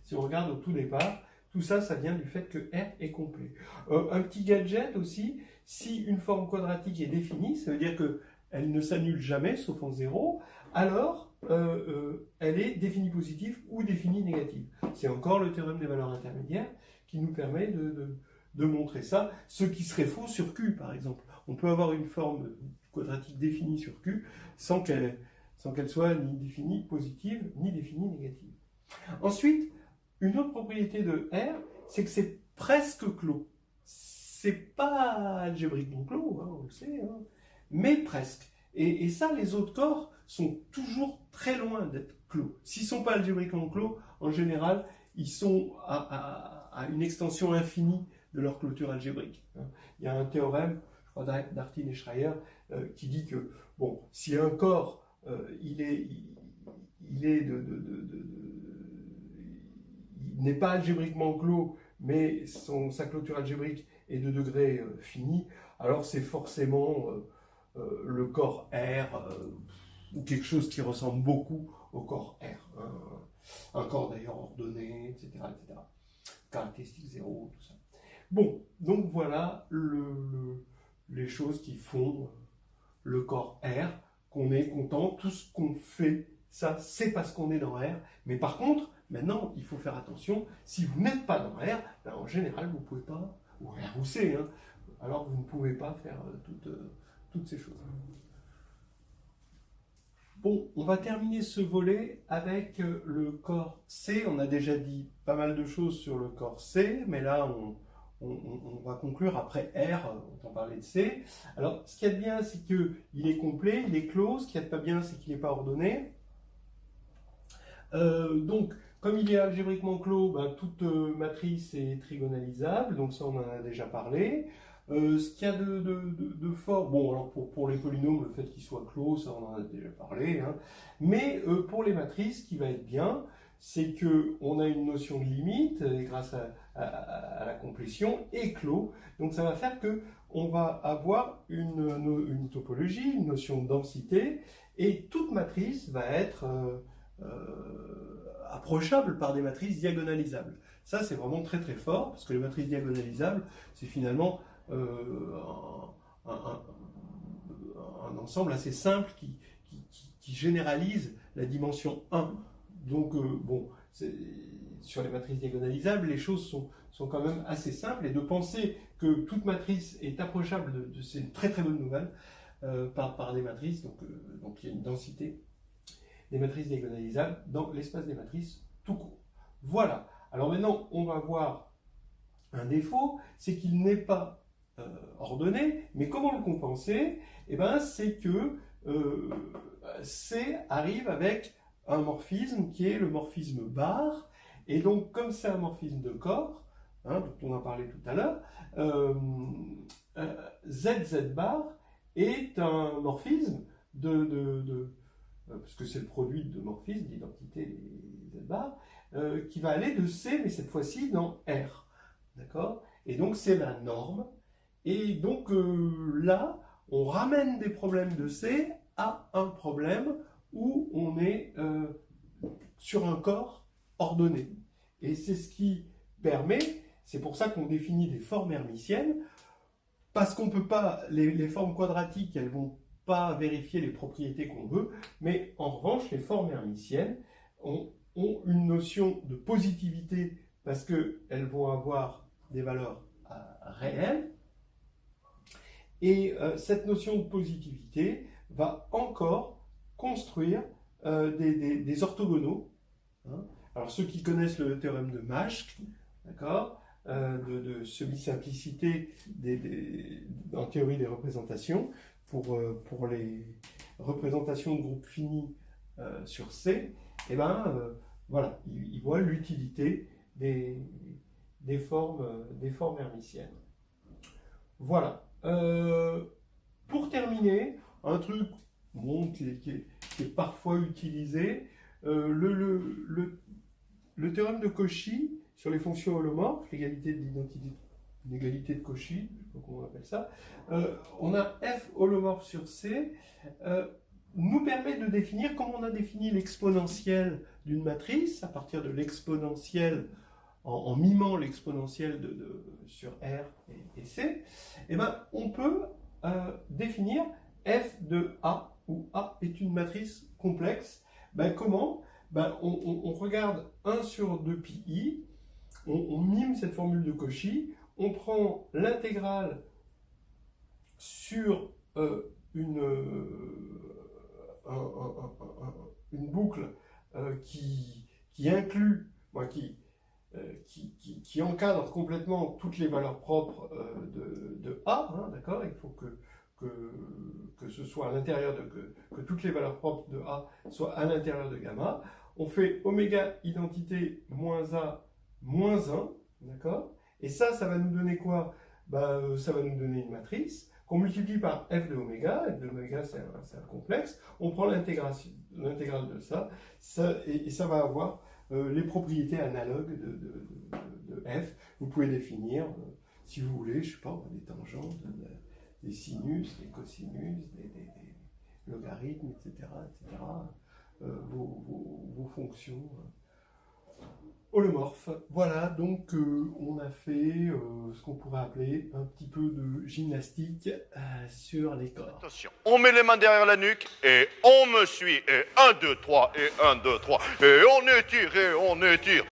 Si on regarde au tout départ, tout ça, ça vient du fait que R est complet. Un petit gadget aussi, si une forme quadratique est définie, ça veut dire qu'elle ne s'annule jamais, sauf en 0, alors elle est définie positive ou définie négative. C'est encore le théorème des valeurs intermédiaires qui nous permet de montrer ça, ce qui serait faux sur Q, par exemple. On peut avoir une forme quadratique définie sur Q sans qu'elle soit ni définie positive ni définie négative. Ensuite, une autre propriété de R, c'est que c'est presque clos. C'est pas algébriquement clos, hein, on le sait, hein, mais presque. Et ça, les autres corps sont toujours très loin d'être clos. S'ils ne sont pas algébriquement clos, en général, ils sont à une extension infinie de leur clôture algébrique. Il y a un théorème, je crois d'Artin et Schreier, qui dit que, bon, si un corps, il n'est pas algébriquement clos, mais sa clôture algébrique est de degré fini, alors c'est forcément le corps R, ou quelque chose qui ressemble beaucoup au corps R. Hein. Un corps d'ailleurs ordonné, etc., etc. Caractéristique 0, tout ça. Bon, donc voilà les choses qui font le corps R, qu'on est content, tout ce qu'on fait, ça, c'est parce qu'on est dans R. Mais par contre, maintenant, il faut faire attention, si vous n'êtes pas dans R, ben, en général, vous ne pouvez pas, ou R ou C, hein, alors vous ne pouvez pas faire toutes ces choses. Bon, on va terminer ce volet avec le corps C. On a déjà dit pas mal de choses sur le corps C, mais là, on va conclure après R, on parlait de C. Alors, ce qu'il y a de bien, c'est qu'il est complet, il est clos. Ce qu'il y a de pas bien, c'est qu'il n'est pas ordonné. Donc, comme il est algébriquement clos, ben, toute matrice est trigonalisable, donc ça, on en a déjà parlé. Ce qu'il y a de fort, bon, alors pour les polynômes, le fait qu'ils soient clos, ça, on en a déjà parlé. Hein. Mais pour les matrices, ce qui va être bien, c'est qu'on a une notion de limite, grâce à la complétion, et clos. Donc ça va faire qu'on va avoir une topologie, une notion de densité, et toute matrice va être approchable par des matrices diagonalisables. Ça, c'est vraiment très très fort, parce que les matrices diagonalisables, c'est finalement un ensemble assez simple qui généralise la dimension 1. Donc, bon, sur les matrices diagonalisables, les choses sont quand même assez simples, et de penser que toute matrice est approchable c'est une très très bonne nouvelle par des matrices, donc il y a une densité des matrices diagonalisables dans l'espace des matrices tout court. Voilà. Alors maintenant, on va voir un défaut, c'est qu'il n'est pas ordonné, mais comment le compenser? Eh ben, c'est que C arrive avec un morphisme qui est le morphisme bar, et donc comme c'est un morphisme de corps, hein, dont on a parlé tout à l'heure, ZZ bar est un morphisme parce que c'est le produit de morphisme, d'identité Z bar, qui va aller de C, mais cette fois-ci dans R. D'accord? Et donc c'est la norme. Et donc là, on ramène des problèmes de C à un problème où on est sur un corps ordonné. Et c'est ce qui permet, c'est pour ça qu'on définit des formes hermitiennes, parce qu'on ne peut pas, les formes quadratiques, elles ne vont pas vérifier les propriétés qu'on veut, mais en revanche, les formes hermitiennes ont une notion de positivité, parce qu'elles vont avoir des valeurs réelles, et cette notion de positivité va encore construire des orthogonaux. Hein. Alors ceux qui connaissent le théorème de Maschke, d'accord, de semi-simplicité en théorie des représentations, pour les représentations de groupes finis sur C, et voilà, ils voient l'utilité des formes hermitiennes. Voilà. Pour terminer, un truc bon, qui est parfois utilisé, le théorème de Cauchy sur les fonctions holomorphes, l'égalité de l'identité, l'égalité de Cauchy, je ne sais pas comment on appelle ça, on a F holomorphe sur C, nous permet de définir, comme on a défini l'exponentielle d'une matrice, à partir de l'exponentielle, en mimant l'exponentielle sur R et C, et on peut définir F de A, où A est une matrice complexe. Comment on regarde 1 sur 2 pi i, on mime cette formule de Cauchy, on prend l'intégrale sur une boucle qui inclut, qui encadre complètement toutes les valeurs propres de A, hein, d'accord. Il faut que ce soit à l'intérieur que toutes les valeurs propres de A soient à l'intérieur de gamma. On fait oméga identité moins A moins 1, d'accord. Et ça va nous donner quoi? Ça va nous donner une matrice qu'on multiplie par f de oméga. F de oméga, c'est un complexe. On prend l'intégrale de ça, et ça va avoir les propriétés analogues de f. Vous pouvez définir, si vous voulez, je sais pas, des tangentes, des sinus, des cosinus, des logarithmes, etc., vos fonctions holomorphes. Voilà, donc on a fait ce qu'on pourrait appeler un petit peu de gymnastique sur les corps. Attention, on met les mains derrière la nuque et on me suit. Et 1, 2, 3, et 1, 2, 3. Et on étire, et on étire.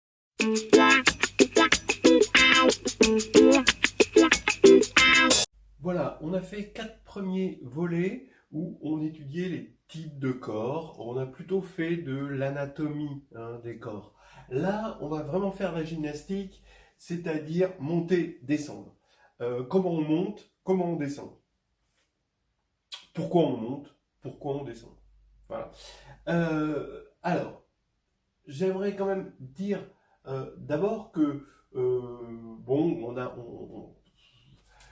Voilà, on a fait 4 premiers volets où on étudiait les types de corps. On a plutôt fait de l'anatomie des corps. Là, on va vraiment faire la gymnastique, c'est-à-dire monter, descendre. Comment on monte, comment on descend. Pourquoi on monte, pourquoi on descend. Voilà. Alors, j'aimerais quand même dire d'abord que,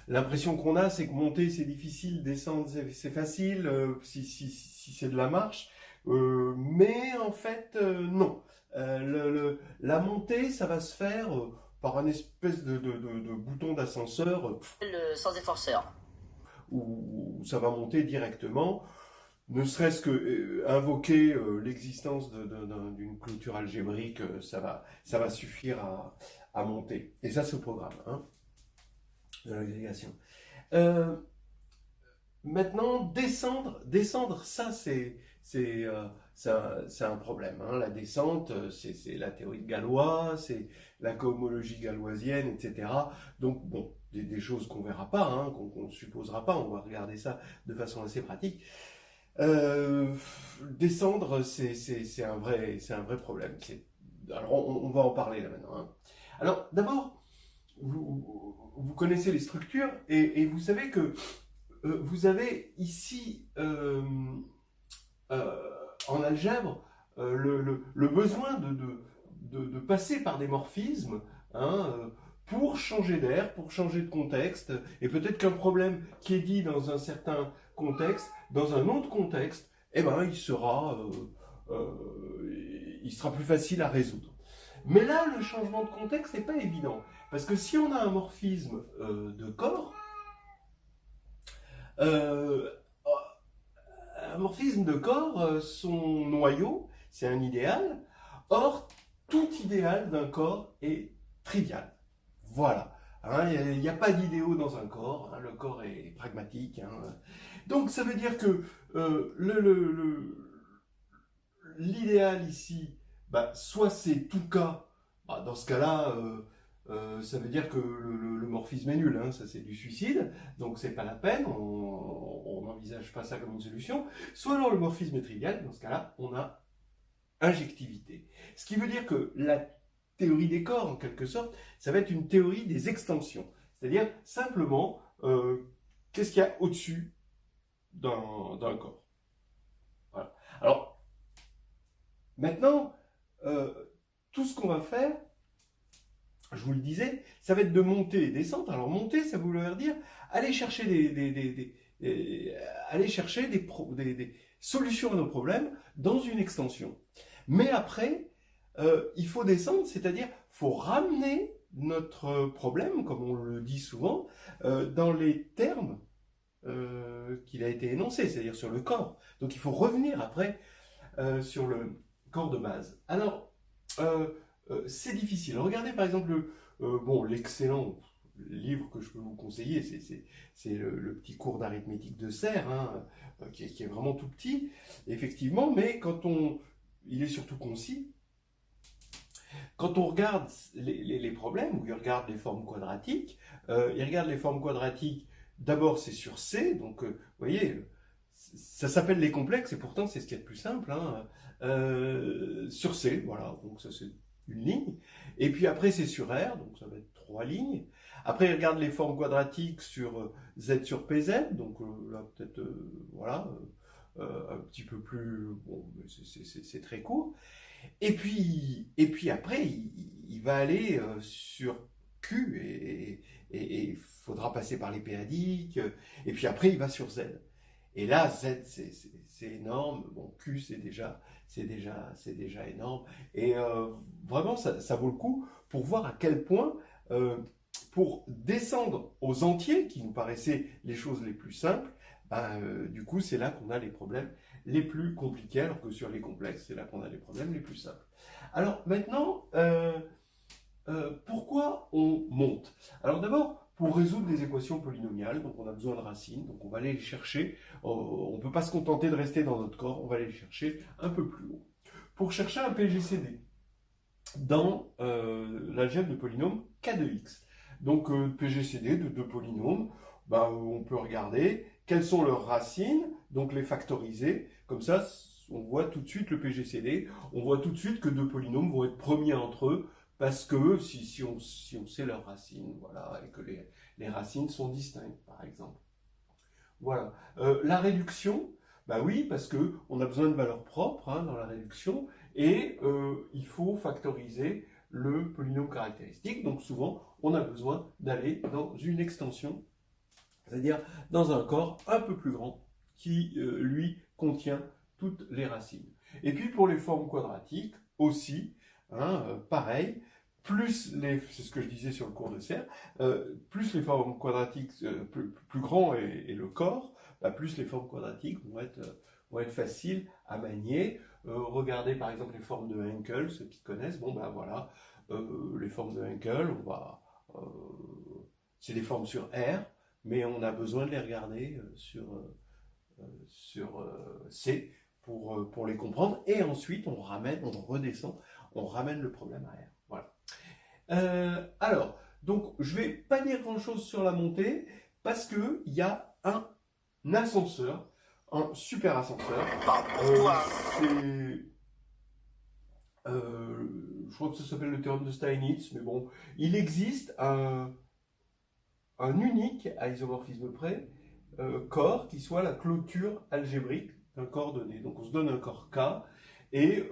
l'impression qu'on a, c'est que monter, c'est difficile, descendre, c'est facile, si c'est de la marche. Mais en fait, non. La montée, ça va se faire par un espèce de bouton d'ascenseur. Le sans efforceur. Où ça va monter directement, ne serait-ce que invoquer l'existence d'une clôture algébrique, ça va suffire à monter. Et ça, c'est le programme de l'agrégation. Maintenant, descendre, ça c'est un problème. La descente, c'est la théorie de Galois, c'est la cohomologie galoisienne, etc. Donc bon, des choses qu'on verra pas, qu'on ne supposera pas, on va regarder ça de façon assez pratique. Descendre, c'est un vrai problème. Alors on va en parler là maintenant. Alors d'abord, vous connaissez les structures et vous savez que vous avez ici en algèbre le besoin de passer par des morphismes pour changer d'air, pour changer de contexte, et peut-être qu'un problème qui est dit dans un certain contexte, dans un autre contexte, il sera plus facile à résoudre. Mais là, le changement de contexte n'est pas évident, parce que si on a un morphisme de corps, un morphisme de corps, son noyau, c'est un idéal. Or, tout idéal d'un corps est trivial. Voilà. Il n'y a pas d'idéaux dans un corps. Le corps est pragmatique. Donc, ça veut dire que l'idéal ici, soit c'est tout cas. Dans ce cas-là, ça veut dire que le morphisme est nul, hein, ça c'est du suicide, donc c'est pas la peine, on n'envisage pas ça comme une solution. Soit alors le morphisme est trivial, dans ce cas-là, on a injectivité. Ce qui veut dire que la théorie des corps, en quelque sorte, ça va être une théorie des extensions. C'est-à-dire simplement, qu'est-ce qu'il y a au-dessus d'un corps. Voilà. Alors, maintenant, tout ce qu'on va faire, je vous le disais, ça va être de monter et descendre. Alors monter, ça veut dire aller chercher aller chercher des solutions à nos problèmes dans une extension. Mais après, il faut descendre, c'est-à-dire faut ramener notre problème, comme on le dit souvent, dans les termes qu'il a été énoncé, c'est-à-dire sur le corps. Donc il faut revenir après sur le corps de base. Alors, c'est difficile. Regardez par exemple l'excellent livre que je peux vous conseiller, c'est le petit cours d'arithmétique de Serre, hein, qui est vraiment tout petit, effectivement, mais il est surtout concis. Quand on regarde les problèmes, où il regarde les formes quadratiques, d'abord c'est sur C, donc vous voyez, ça s'appelle les complexes, et pourtant c'est ce qu'il y a de plus simple, hein, sur C, voilà, donc ça c'est une ligne, et puis après c'est sur R, donc ça va être 3 lignes. Après il regarde les formes quadratiques sur Z sur PZ, donc là peut-être, voilà, un petit peu plus, bon, c'est très court. Et puis après, il va aller sur Q et il faudra passer par les péadiques. Et puis après, il va sur Z. Et là, Z, c'est énorme. Bon, Q, c'est déjà énorme. Et vraiment, ça vaut le coup pour voir à quel point, pour descendre aux entiers, qui nous paraissaient les choses les plus simples, du coup, c'est là qu'on a les problèmes les plus compliqués, alors que sur les complexes, c'est là qu'on a les problèmes les plus simples. Alors maintenant, pourquoi on monte? Alors d'abord, pour résoudre des équations polynomiales, donc on a besoin de racines, donc on va aller les chercher, on ne peut pas se contenter de rester dans notre corps, on va aller les chercher un peu plus haut. Pour chercher un PGCD dans l'algèbre de polynômes K de X, donc PGCD de deux polynômes, on peut regarder quelles sont leurs racines, donc les factoriser, comme ça on voit tout de suite le PGCD, on voit tout de suite que deux polynômes vont être premiers entre eux, parce que si on sait leurs racines, voilà, et que les racines sont distinctes, par exemple. Voilà. La réduction, oui, parce qu'on a besoin de valeurs propres hein, dans la réduction, et il faut factoriser le polynôme caractéristique, donc souvent on a besoin d'aller dans une extension, c'est-à-dire dans un corps un peu plus grand qui, lui, contient toutes les racines. Et puis pour les formes quadratiques aussi, hein, pareil, c'est ce que je disais sur le cours de Serre, plus les formes quadratiques, plus grand est le corps, plus les formes quadratiques vont être faciles à manier. Regardez par exemple les formes de Hankel, ceux qui connaissent, voilà, les formes de Hankel, c'est des formes sur R, mais on a besoin de les regarder sur C pour les comprendre, et ensuite on redescend, on ramène le problème à R. Voilà. Alors, donc je vais pas dire grand chose sur la montée, parce que il y a un ascenseur, un super ascenseur. Je crois que ça s'appelle le théorème de Steinitz, mais bon, il existe un unique à isomorphisme près corps qui soit la clôture algébrique d'un corps donné. Donc on se donne un corps K et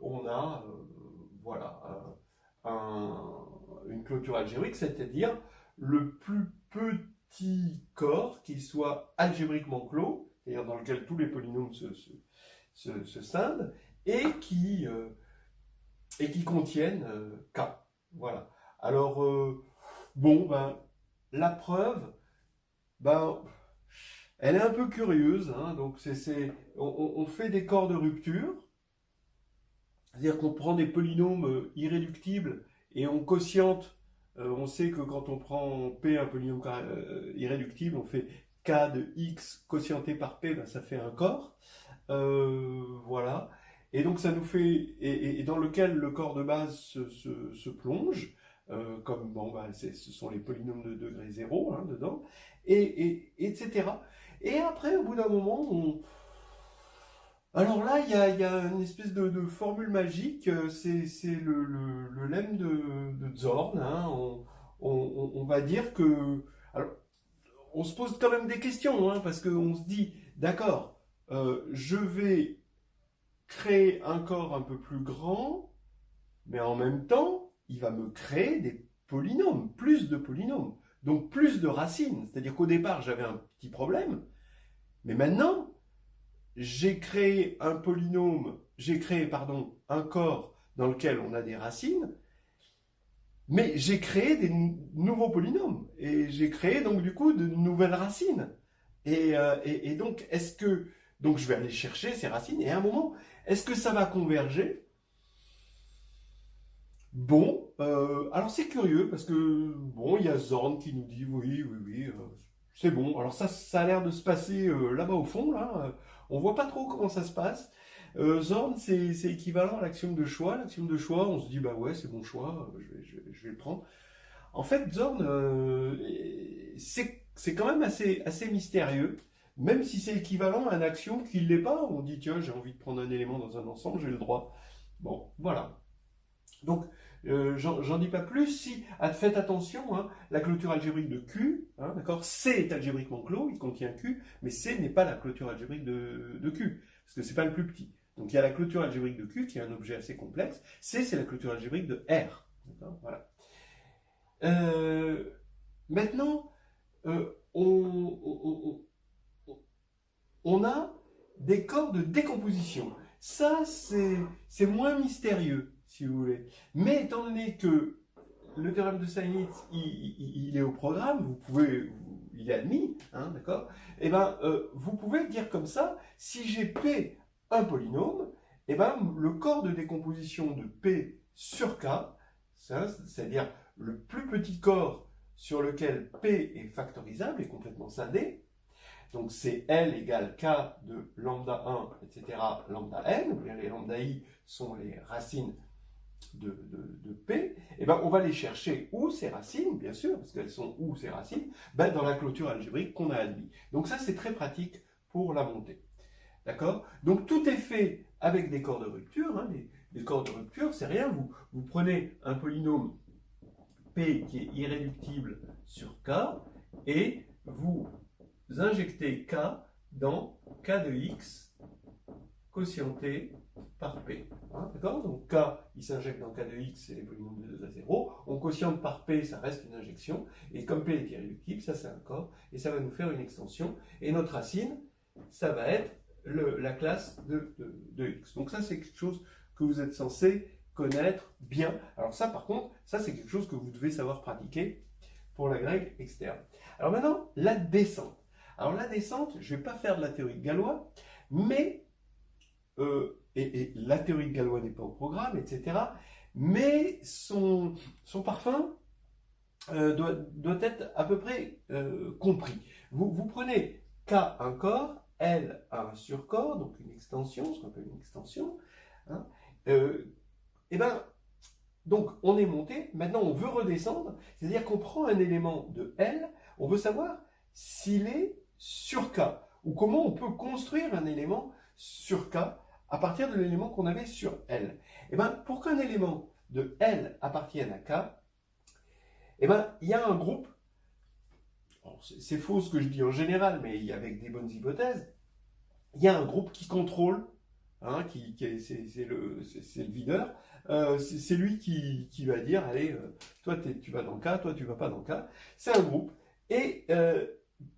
on a une clôture algébrique, c'est-à-dire le plus petit corps qui soit algébriquement clos, c'est-à-dire dans lequel tous les polynômes se scindent et qui contiennent K. Voilà. Alors, la preuve, elle est un peu curieuse, hein, donc on fait des corps de rupture, c'est-à-dire qu'on prend des polynômes irréductibles et on quotiente, on sait que quand on prend P un polynôme irréductible, on fait K de X quotienté par P, ça fait un corps, voilà, et donc ça nous fait, et dans lequel le corps de base se plonge, comme bon, bah, ce sont les polynômes de degré 0 hein, dedans, etc. Et après, au bout d'un moment, alors là, il y a une espèce de formule magique, c'est le lemme de Zorn. Hein. On va dire que... Alors, on se pose quand même des questions, hein, parce qu'on se dit, d'accord, je vais créer un corps un peu plus grand, mais en même temps, il va me créer des polynômes, plus de polynômes, donc plus de racines. C'est-à-dire qu'au départ, j'avais un petit problème, mais maintenant, j'ai créé un corps dans lequel on a des racines, mais j'ai créé des nouveaux polynômes, et j'ai créé donc du coup de nouvelles racines. Et donc, donc je vais aller chercher ces racines, et à un moment, est-ce que ça va converger? Bon, alors c'est curieux, parce que, bon, il y a Zorn qui nous dit, oui, c'est bon. Alors ça a l'air de se passer là-bas au fond, là. On voit pas trop comment ça se passe. Zorn, c'est équivalent à l'axiome de choix. L'axiome de choix, on se dit, bah ouais, c'est mon choix, je vais le prendre. En fait, Zorn, c'est quand même assez mystérieux, même si c'est équivalent à un axiome qui ne l'est pas. On dit, tiens, j'ai envie de prendre un élément dans un ensemble, j'ai le droit. Bon, voilà. Donc, j'en dis pas plus. Si, faites attention, hein, la clôture algébrique de Q, hein, d'accord, C est algébriquement clos, il contient Q, mais C n'est pas la clôture algébrique de Q, parce que c'est pas le plus petit. Donc il y a la clôture algébrique de Q, qui est un objet assez complexe. C, c'est la clôture algébrique de R. Voilà. Maintenant, on a des corps de décomposition. Ça, c'est moins mystérieux, si vous voulez. Mais étant donné que le théorème de Steinitz, il est au programme, il est admis, hein, d'accord? Et ben, vous pouvez dire comme ça, si j'ai P un polynôme, et ben, le corps de décomposition de P sur K, c'est-à-dire le plus petit corps sur lequel P est factorisable, est complètement scindé. Donc c'est L égale K de lambda 1, etc., lambda n, les lambda i sont les racines de P, et ben on va les chercher où ces racines, bien sûr, parce qu'elles sont où ces racines, ben dans la clôture algébrique qu'on a admis. Donc ça c'est très pratique pour la montée. D'accord? Donc tout est fait avec des corps de rupture. Hein, des corps de rupture, c'est rien. Vous prenez un polynôme P qui est irréductible sur K et vous injectez K dans K de X quotienté par P. Hein, d'accord? Donc K, il s'injecte dans K de X, c'est les polynômes de 2 à 0. On quotiente par P, ça reste une injection. Et comme P est irréductible, ça c'est un corps. Et ça va nous faire une extension. Et notre racine, ça va être la classe de X. Donc ça, c'est quelque chose que vous êtes censé connaître bien. Alors ça, par contre, ça c'est quelque chose que vous devez savoir pratiquer pour la grecque externe. Alors maintenant, la descente. Alors la descente, je ne vais pas faire de la théorie de Galois, mais, et la théorie de Galois n'est pas au programme, etc., mais son parfum doit être à peu près compris. Vous prenez K un corps, L un surcorps, donc une extension, ce qu'on appelle une extension, hein, et ben, donc on est monté, maintenant on veut redescendre, c'est-à-dire qu'on prend un élément de L, on veut savoir s'il est sur K, ou comment on peut construire un élément sur K à partir de l'élément qu'on avait sur L. Et ben, pour qu'un élément de L appartienne à K, et ben, il y a un groupe, c'est faux ce que je dis en général, mais avec des bonnes hypothèses, il y a un groupe qui contrôle, hein, c'est le videur, c'est lui qui va dire, allez, toi tu vas dans K, toi tu vas pas dans K, c'est un groupe, et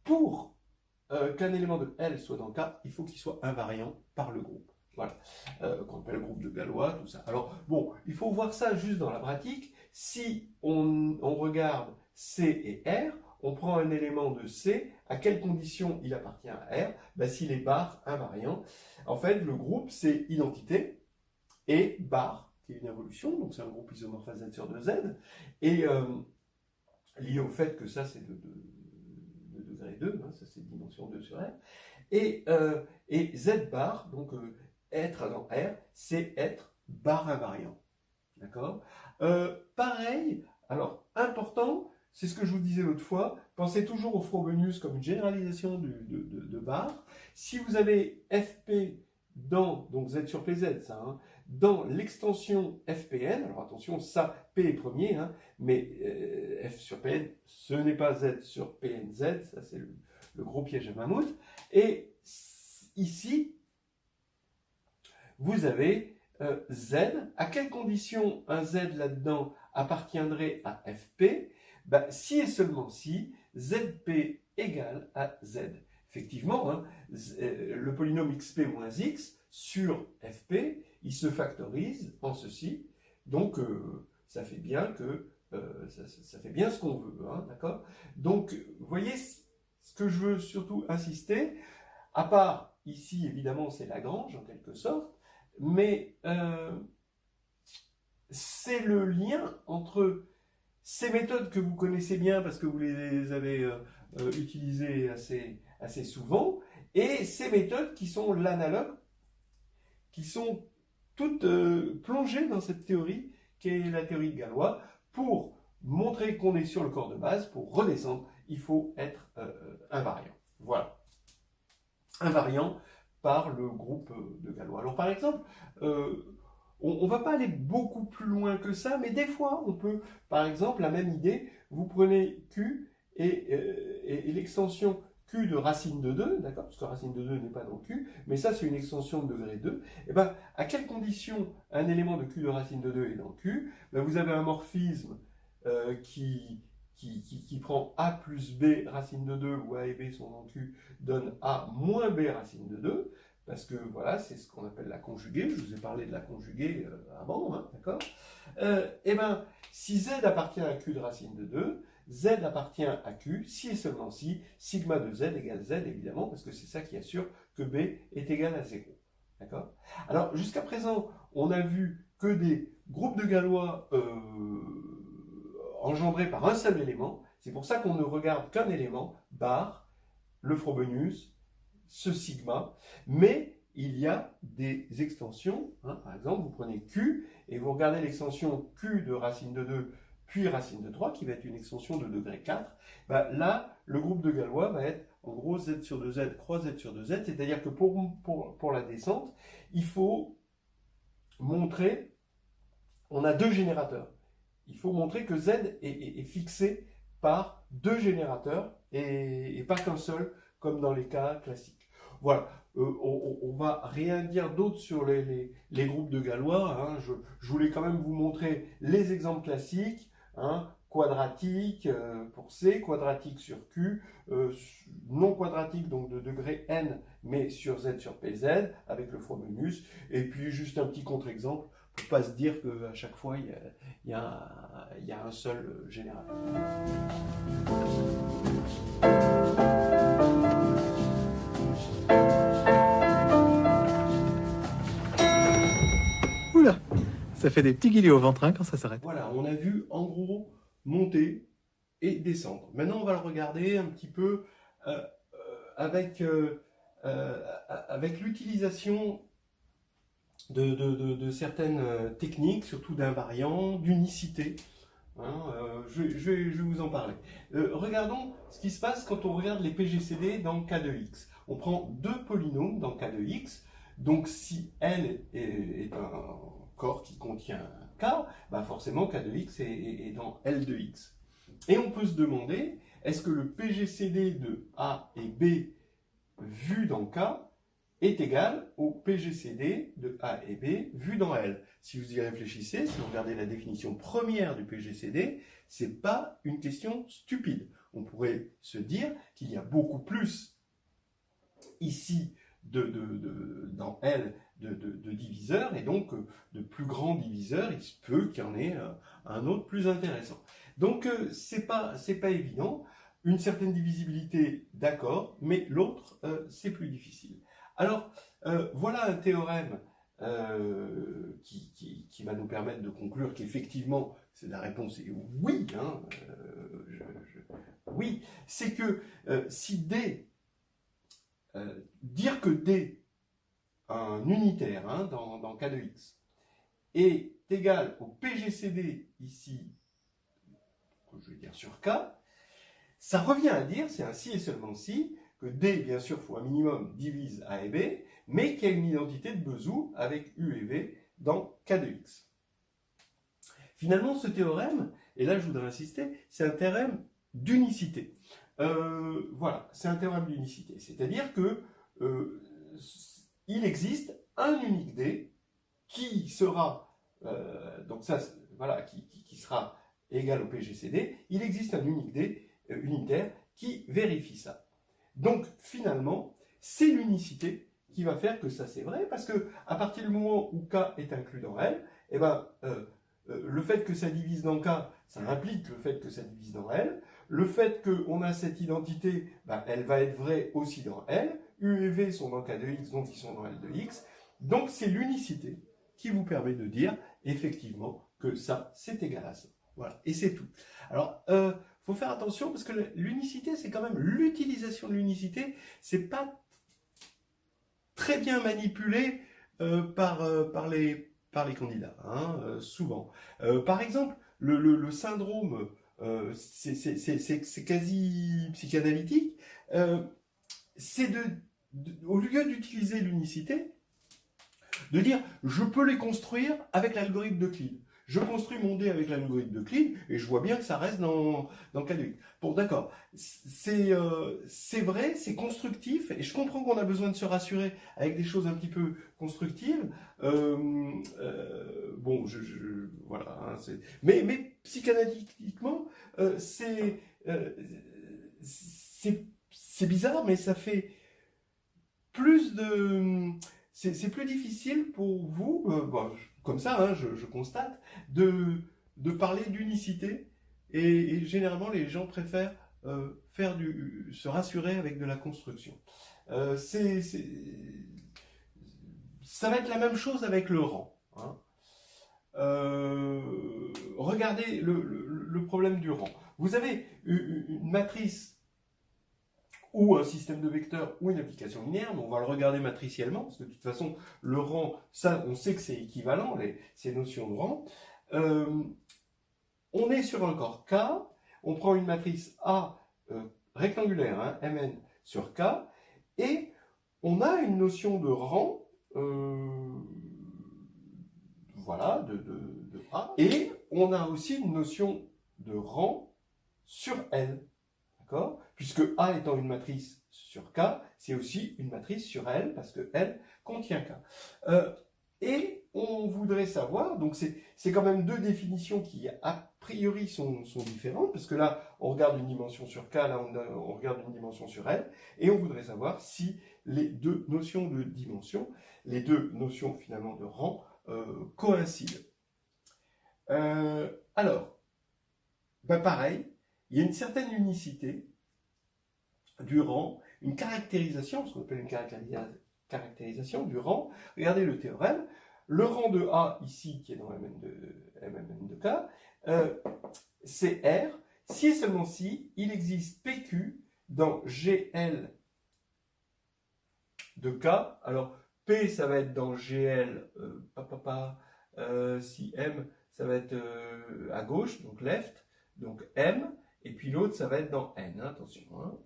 pour qu'un élément de L soit dans K, il faut qu'il soit invariant par le groupe. Voilà, qu'on appelle le groupe de Galois, tout ça. Alors, bon, il faut voir ça juste dans la pratique. Si on regarde C et R, on prend un élément de C, à quelles conditions il appartient à R? Ben, s'il est bar invariant. En fait, le groupe, c'est identité, et bar, qui est une involution, donc c'est un groupe isomorphe à Z sur 2Z, et lié au fait que ça, c'est de degré 2, hein, ça c'est dimension 2 sur R, et Z bar, donc être dans R, c'est être bar invariant. D'accord? Pareil Alors, important, c'est ce que je vous disais l'autre fois, pensez toujours au Frobenius comme une généralisation de barre. Si vous avez FP dans, donc Z sur PZ, ça, hein, dans l'extension FPN, alors attention, ça, P est premier, hein, mais F sur PN, ce n'est pas Z sur PNZ, ça c'est le gros piège à mammouth. Et ici, vous avez Z. À quelles conditions un Z là-dedans appartiendrait à FP? Ben, si et seulement si ZP égale à Z. Effectivement, hein, le polynôme xp moins x sur fp, il se factorise en ceci. Donc, ça fait bien que ça fait bien ce qu'on veut, hein, d'accord? Donc, vous voyez, ce que je veux surtout insister, à part ici, évidemment, c'est Lagrange, en quelque sorte, mais c'est le lien entre ces méthodes que vous connaissez bien parce que vous les avez utilisées assez souvent, et ces méthodes qui sont l'analogue, qui sont toutes plongées dans cette théorie qui est la théorie de Galois. Pour montrer qu'on est sur le corps de base, pour redescendre, il faut être invariant. Voilà. Invariant par le groupe de Galois. Alors par exemple, on ne va pas aller beaucoup plus loin que ça, mais des fois, on peut, par exemple, la même idée, vous prenez Q et l'extension Q de racine de 2, d'accord, parce que racine de 2 n'est pas dans Q, mais ça c'est une extension de degré 2, et bien, à quelles conditions un élément de Q de racine de 2 est dans Q? Ben, vous avez un morphisme qui prend A plus B racine de 2, où A et B sont dans Q, donne A moins B racine de 2, parce que voilà, c'est ce qu'on appelle la conjuguée. Je vous ai parlé de la conjuguée avant, hein, d'accord? Et bien, si Z appartient à Q de racine de 2, Z appartient à Q, si et seulement si, sigma de Z égale Z, évidemment, parce que c'est ça qui assure que B est égal à 0. D'accord? Alors, jusqu'à présent, on a vu que des groupes de Galois engendrés par un seul élément. C'est pour ça qu'on ne regarde qu'un élément, bar, le Frobenius, ce sigma, mais il y a des extensions, hein, par exemple, vous prenez Q, et vous regardez l'extension Q de racine de 2, puis racine de 3, qui va être une extension de degré 4, ben là, le groupe de Galois va être, en gros, Z sur 2Z, croix Z sur 2Z, c'est-à-dire que pour la descente, il faut montrer, on a deux générateurs, il faut montrer que Z est fixé par deux générateurs, et pas qu'un seul, comme dans les cas classiques. Voilà, on va rien dire d'autre sur les groupes de Galois, hein. Je voulais quand même vous montrer les exemples classiques, hein, quadratique pour C, quadratique sur Q, non quadratique donc de degré N, mais sur Z sur PZ, avec le Frobenius, et puis juste un petit contre-exemple, pour ne pas se dire qu'à chaque fois il y a un seul générateur. Oula, ça fait des petits guillis au ventre hein, quand ça s'arrête. Voilà, on a vu en gros monter et descendre. Maintenant, on va le regarder un petit peu avec l'utilisation de certaines techniques, surtout d'invariants, d'unicité. Hein, je vais vous en parler. Regardons ce qui se passe quand on regarde les PGCD dans le cas de X. On prend deux polynômes dans le cas de X. Donc si L est un corps qui contient un K, bah forcément K de X est dans L de X. Et on peut se demander, est-ce que le PGCD de A et B vu dans K est égal au PGCD de A et B vu dans L? Si vous y réfléchissez, si vous regardez la définition première du PGCD, c'est pas une question stupide. On pourrait se dire qu'il y a beaucoup plus ici dans L de diviseurs, et donc de plus grands diviseurs, il se peut qu'il y en ait un autre plus intéressant. Donc c'est pas évident. Une certaine divisibilité, d'accord, mais l'autre, c'est plus difficile. Alors, voilà un théorème qui va nous permettre de conclure qu'effectivement, la réponse est oui. Hein, oui, c'est que si D, dire que D, un unitaire hein, dans K de X, est égal au PGCD ici je vais dire sur K, ça revient à dire, c'est un si et seulement si, que D, bien sûr, fois un minimum divise A et B, mais qu'il y a une identité de Bezout avec U et V dans K de X. Finalement, ce théorème, et là je voudrais insister, c'est un théorème d'unicité. Voilà, c'est un théorème d'unicité. C'est-à-dire que il existe un unique D qui sera, donc ça, voilà, qui sera égal au PGCD. Il existe un unique D unitaire qui vérifie ça. Donc finalement, c'est l'unicité qui va faire que ça c'est vrai, parce que à partir du moment où K est inclus dans L, eh ben, le fait que ça divise dans K, ça implique le fait que ça divise dans L. Le fait qu'on a cette identité, ben, elle va être vraie aussi dans L. U et V sont dans K de X, donc ils sont dans L de X. Donc c'est l'unicité qui vous permet de dire effectivement que ça c'est égal à ça. Voilà, et c'est tout. Alors, faut faire attention parce que l'unicité, c'est quand même l'utilisation de l'unicité, c'est pas très bien manipulé par les candidats, hein, souvent. Par exemple, le syndrome, c'est quasi psychanalytique, c'est au lieu d'utiliser l'unicité, de dire je peux les construire avec l'algorithme d'Euclide. Je construis mon D avec l'algorithme d'Euclide et je vois bien que ça reste dans K de X. Bon, d'accord. C'est vrai, c'est constructif et je comprends qu'on a besoin de se rassurer avec des choses un petit peu constructives. Bon, voilà. Hein, mais psychanalytiquement, c'est bizarre, mais ça fait plus de... C'est plus difficile pour vous, comme ça, hein, je constate, de parler d'unicité. Et généralement, les gens préfèrent se rassurer avec de la construction. Ça va être la même chose avec le rang. Hein. Regardez le problème du rang. Vous avez une matrice ou un système de vecteurs, ou une application linéaire, mais on va le regarder matriciellement, parce que de toute façon, le rang, ça, on sait que c'est équivalent, ces notions de rang. On est sur un corps K, on prend une matrice A rectangulaire, hein, Mn sur K, et on a une notion de rang, voilà, de A, et on a aussi une notion de rang sur L. D'accord ? Puisque A étant une matrice sur K, c'est aussi une matrice sur L, parce que L contient K. Et on voudrait savoir, donc c'est quand même deux définitions qui a priori sont différentes, parce que là, on regarde une dimension sur K, là, on regarde une dimension sur L, et on voudrait savoir si les deux notions de dimension, les deux notions finalement de rang, coïncident. Alors, ben pareil, il y a une certaine unicité du rang, une caractérisation, ce qu'on appelle une caractérisation du rang. Regardez le théorème. Le rang de A, ici, qui est dans Mn de K, c'est R. Si et seulement si, il existe PQ dans GL de K. Alors, P, ça va être dans GL, si M, ça va être à gauche, donc left, donc M. Et puis l'autre, ça va être dans N, hein, attention, hein,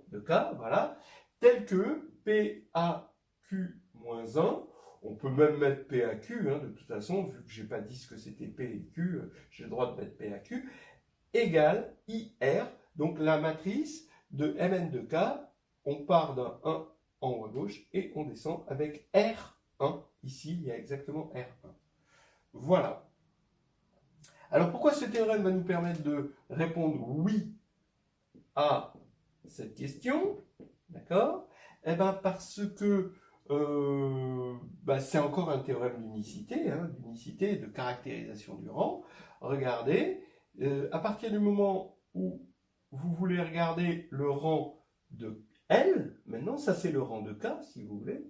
de K, voilà, tel que PAQ-1, on peut même mettre PAQ, hein, de toute façon, vu que je n'ai pas dit ce que c'était P et Q, j'ai le droit de mettre PAQ, égale IR, donc la matrice de Mn de K, on part d'un 1 en haut à gauche, et on descend avec R1, ici, il y a exactement R1. Voilà. Alors pourquoi ce théorème va nous permettre de répondre oui à cette question, d'accord? Eh bien parce que c'est encore un théorème d'unicité, hein, d'unicité et de caractérisation du rang. Regardez, à partir du moment où vous voulez regarder le rang de L, maintenant ça c'est le rang de K si vous voulez,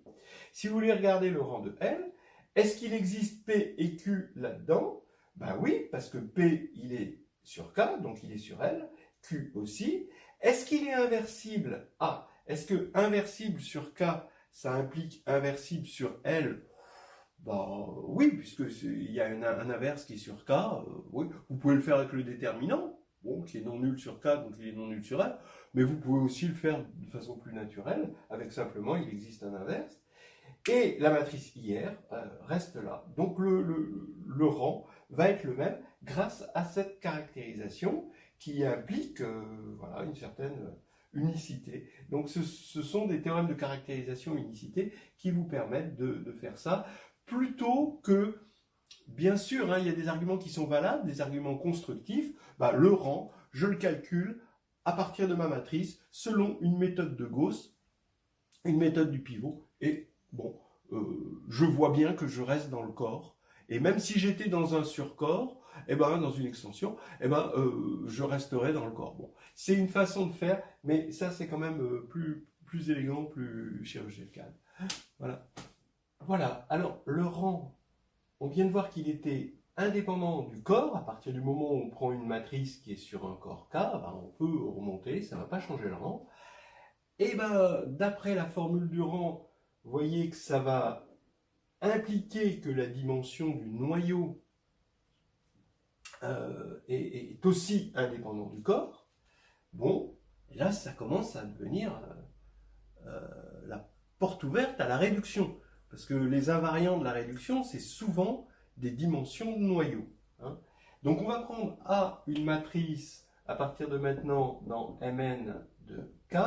si vous voulez regarder le rang de L, est-ce qu'il existe P et Q là-dedans? Ben oui, parce que P, il est sur K, donc il est sur L, Q aussi. Est-ce qu'il est inversible? Ah, est-ce que inversible sur K, ça implique inversible sur L? Ben oui, puisque il y a un inverse qui est sur K, oui. Vous pouvez le faire avec le déterminant, bon, qui est non nul sur K, donc il est non nul sur L, mais vous pouvez aussi le faire de façon plus naturelle, avec simplement, il existe un inverse. Et la matrice IR reste là. Donc le rang va être le même grâce à cette caractérisation qui implique voilà, une certaine unicité. Donc ce sont des théorèmes de caractérisation unicité qui vous permettent de faire ça, plutôt que, bien sûr, hein, il y a des arguments qui sont valables, des arguments constructifs. Bah, le rang, je le calcule à partir de ma matrice selon une méthode de Gauss, une méthode du pivot, et bon, je vois bien que je reste dans le corps, et même si j'étais dans un surcorps, eh ben, dans une extension, eh ben, je resterai dans le corps. Bon, c'est une façon de faire, mais ça c'est quand même plus élégant, plus chirurgical. Voilà. Voilà, alors le rang, on vient de voir qu'il était indépendant du corps. À partir du moment où on prend une matrice qui est sur un corps K, ben, on peut remonter, ça ne va pas changer le rang. Et ben, d'après la formule du rang, vous voyez que ça va impliquer que la dimension du noyau est aussi indépendante du corps. Bon, et là, ça commence à devenir la porte ouverte à la réduction. Parce que les invariants de la réduction, c'est souvent des dimensions de noyau. Hein. Donc on va prendre A, une matrice, à partir de maintenant, dans Mn de K,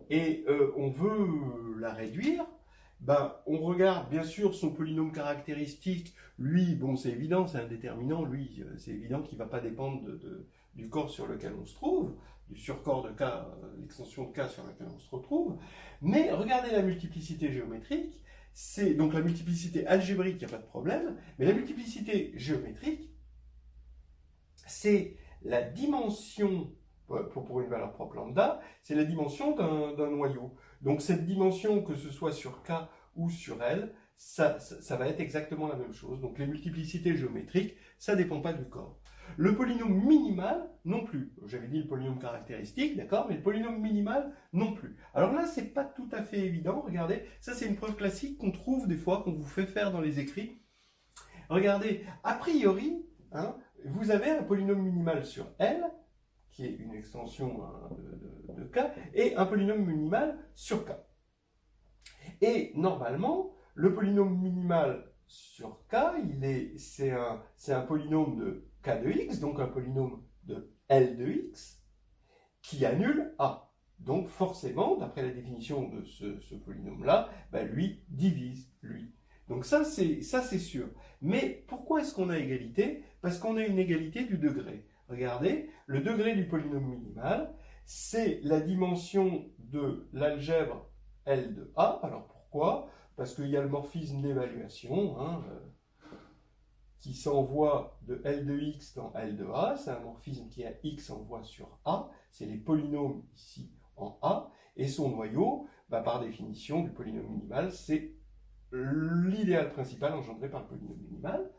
et on veut la réduire. Ben, on regarde bien sûr son polynôme caractéristique. Lui, bon, c'est évident, c'est un déterminant. Lui, c'est évident qu'il ne va pas dépendre du corps sur lequel on se trouve, du surcorps de K, l'extension de K sur laquelle on se retrouve. Mais regardez la multiplicité géométrique. C'est donc la multiplicité algébrique, il n'y a pas de problème, mais la multiplicité géométrique, c'est la dimension, pour une valeur propre lambda, c'est la dimension d'un noyau. Donc cette dimension, que ce soit sur K ou sur L, ça va être exactement la même chose. Donc les multiplicités géométriques, ça ne dépend pas du corps. Le polynôme minimal, non plus. J'avais dit le polynôme caractéristique, d'accord, mais le polynôme minimal, non plus. Alors là, c'est pas tout à fait évident. Regardez, ça c'est une preuve classique qu'on trouve des fois, qu'on vous fait faire dans les écrits. Regardez, a priori, hein, vous avez un polynôme minimal sur L, qui est une extension de K, et un polynôme minimal sur K. Et normalement, le polynôme minimal sur K, c'est un polynôme de K de X, donc un polynôme de L de X, qui annule A. Donc forcément, d'après la définition de ce polynôme-là, ben, lui divise lui. Donc ça c'est sûr. Mais pourquoi est-ce qu'on a égalité? Parce qu'on a une égalité du degré. Regardez, le degré du polynôme minimal, c'est la dimension de l'algèbre L de A. Alors pourquoi? Parce qu'il y a le morphisme d'évaluation, hein, qui s'envoie de L de X dans L de A. C'est un morphisme qui a X envoie sur A. C'est les polynômes ici en A. Et son noyau, bah, par définition du polynôme minimal, c'est l'idéal principal engendré par le polynôme minimal.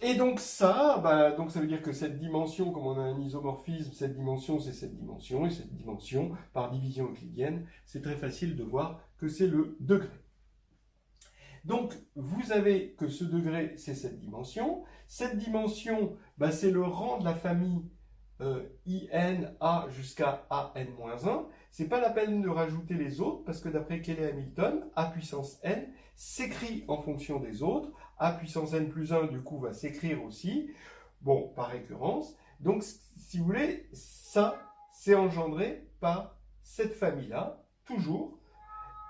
Et donc ça veut dire que cette dimension, comme on a un isomorphisme, cette dimension c'est cette dimension, et cette dimension, par division euclidienne, c'est très facile de voir que c'est le degré. Donc vous avez que ce degré, c'est cette dimension. Cette dimension, bah, c'est le rang de la famille IN A jusqu'à AN-1. C'est pas la peine de rajouter les autres, parce que d'après Cayley-Hamilton, A puissance n s'écrit en fonction des autres. A puissance n plus 1, du coup, va s'écrire aussi, bon, par récurrence. Donc, si vous voulez, ça, c'est engendré par cette famille-là, toujours.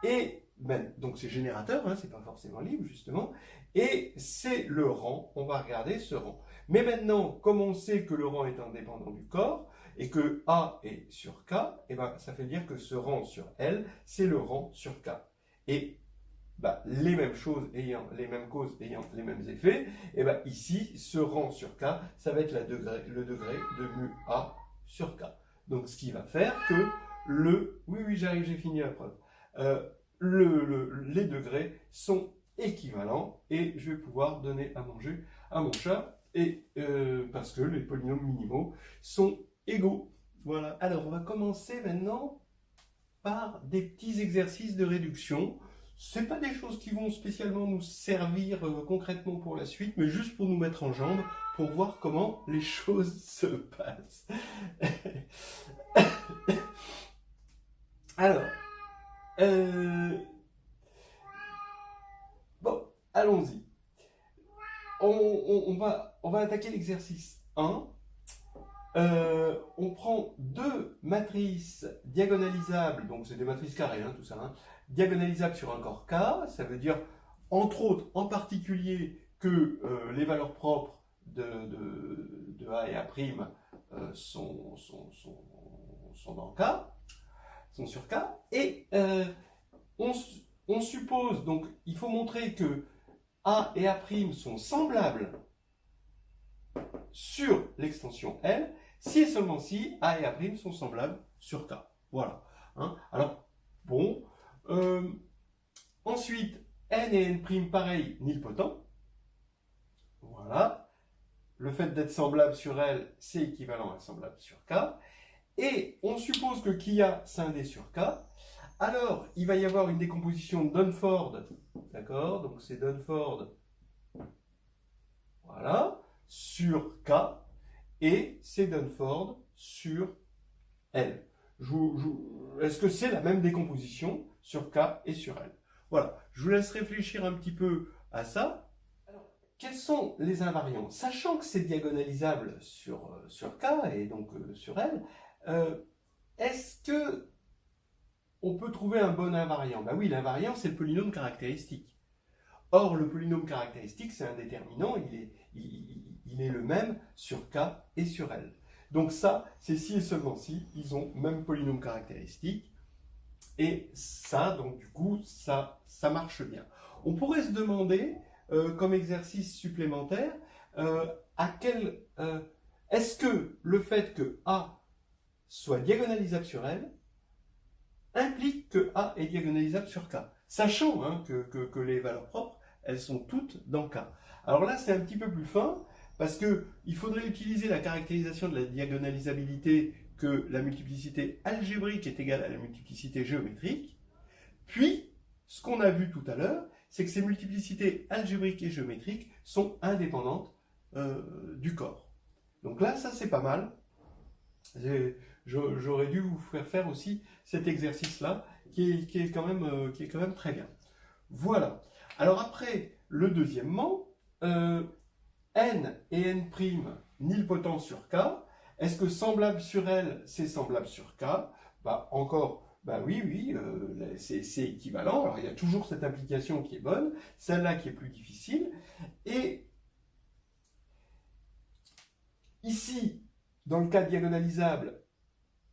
Et, ben, donc c'est générateur, hein, c'est pas forcément libre, justement. Et c'est le rang, on va regarder ce rang. Mais maintenant, comme on sait que le rang est indépendant du corps, et que A est sur K, et ben, ça fait dire que ce rang sur L, c'est le rang sur K. Et bah, les mêmes choses ayant les mêmes causes ayant les mêmes effets, et ben, ici, ce rang sur K, ça va être le degré de mu A sur K. Donc ce qui va faire que oui, j'arrive, j'ai fini la preuve. Les degrés sont équivalents et je vais pouvoir donner à manger à mon chat, et parce que les polynômes minimaux sont égaux. Voilà. Alors on va commencer maintenant par des petits exercices de réduction. c'est pas des choses qui vont spécialement nous servir concrètement pour la suite, mais juste pour nous mettre en jambe, pour voir comment les choses se passent. Alors, bon, allons-y. On va attaquer l'exercice 1. On prend deux matrices diagonalisables, donc c'est des matrices carrées, hein, tout ça, hein, diagonalisables sur un corps K, ça veut dire, entre autres, en particulier, que les valeurs propres de A et A' sont dans K, sont sur K, et on suppose, donc il faut montrer que A et A' sont semblables sur l'extension L, si et seulement si A et A' sont semblables sur K. Voilà. Hein. Alors, bon. Ensuite, N et N', pareil, nilpotent. Voilà. Le fait d'être semblable sur L, c'est équivalent à semblable sur K. Et on suppose que Kia scindé sur K. Alors, il va y avoir une décomposition Dunford. D'accord? Donc, c'est Dunford. Voilà. Sur K. Et c'est Dunford sur L. Est-ce que c'est la même décomposition sur K et sur L? Voilà, je vous laisse réfléchir un petit peu à ça. Alors, quels sont les invariants? Sachant que c'est diagonalisable sur K et donc sur L, est-ce que on peut trouver un bon invariant? Ben oui, l'invariant, c'est le polynôme caractéristique. Or, le polynôme caractéristique, c'est un déterminant, il est le même sur K et sur L. Donc ça, c'est si et seulement si, ils ont même polynôme caractéristique. Et ça, donc du coup, ça marche bien. On pourrait se demander, comme exercice supplémentaire, est-ce que le fait que A soit diagonalisable sur L implique que A est diagonalisable sur K, sachant hein, que les valeurs propres, elles sont toutes dans K. Alors là, c'est un petit peu plus fin, parce qu'il faudrait utiliser la caractérisation de la diagonalisabilité que la multiplicité algébrique est égale à la multiplicité géométrique. Puis, ce qu'on a vu tout à l'heure, c'est que ces multiplicités algébriques et géométriques sont indépendantes du corps. Donc là, ça c'est pas mal. J'aurais dû vous faire aussi cet exercice-là, qui est quand même très bien. Voilà. Alors après, le deuxièmement, N et N' nilpotent sur K. Est-ce que semblable sur L, c'est semblable sur K? Bah encore, bah oui, c'est équivalent. Alors il y a toujours cette implication qui est bonne, celle-là qui est plus difficile. Et ici, dans le cas diagonalisable,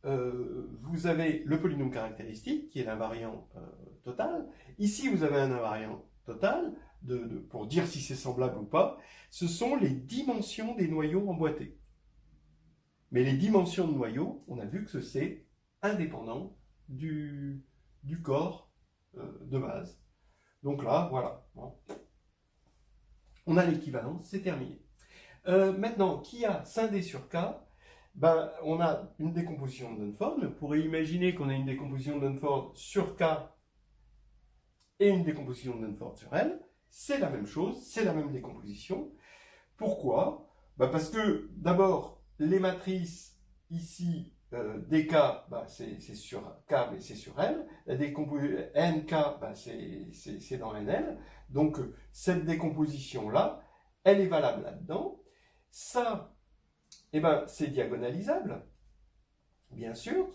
vous avez le polynôme caractéristique, qui est l'invariant total. Ici, vous avez un invariant total, pour dire si c'est semblable ou pas. Ce sont les dimensions des noyaux emboîtés. Mais les dimensions de noyaux, on a vu que c'est indépendant du corps de base. Donc là, voilà. Bon. On a l'équivalence, c'est terminé. Maintenant, qui a scindé sur K? Ben, on a une décomposition de Dunford. On pourrait imaginer qu'on a une décomposition de Dunford sur K et une décomposition de Dunford sur L. C'est la même chose, c'est la même décomposition. Pourquoi? Ben parce que, d'abord, les matrices, ici, dk, ben c'est sur K, mais c'est sur L. La décomposition nk, ben c'est dans NL. Donc, cette décomposition-là, elle est valable là-dedans. Ça, eh ben, c'est diagonalisable, bien sûr,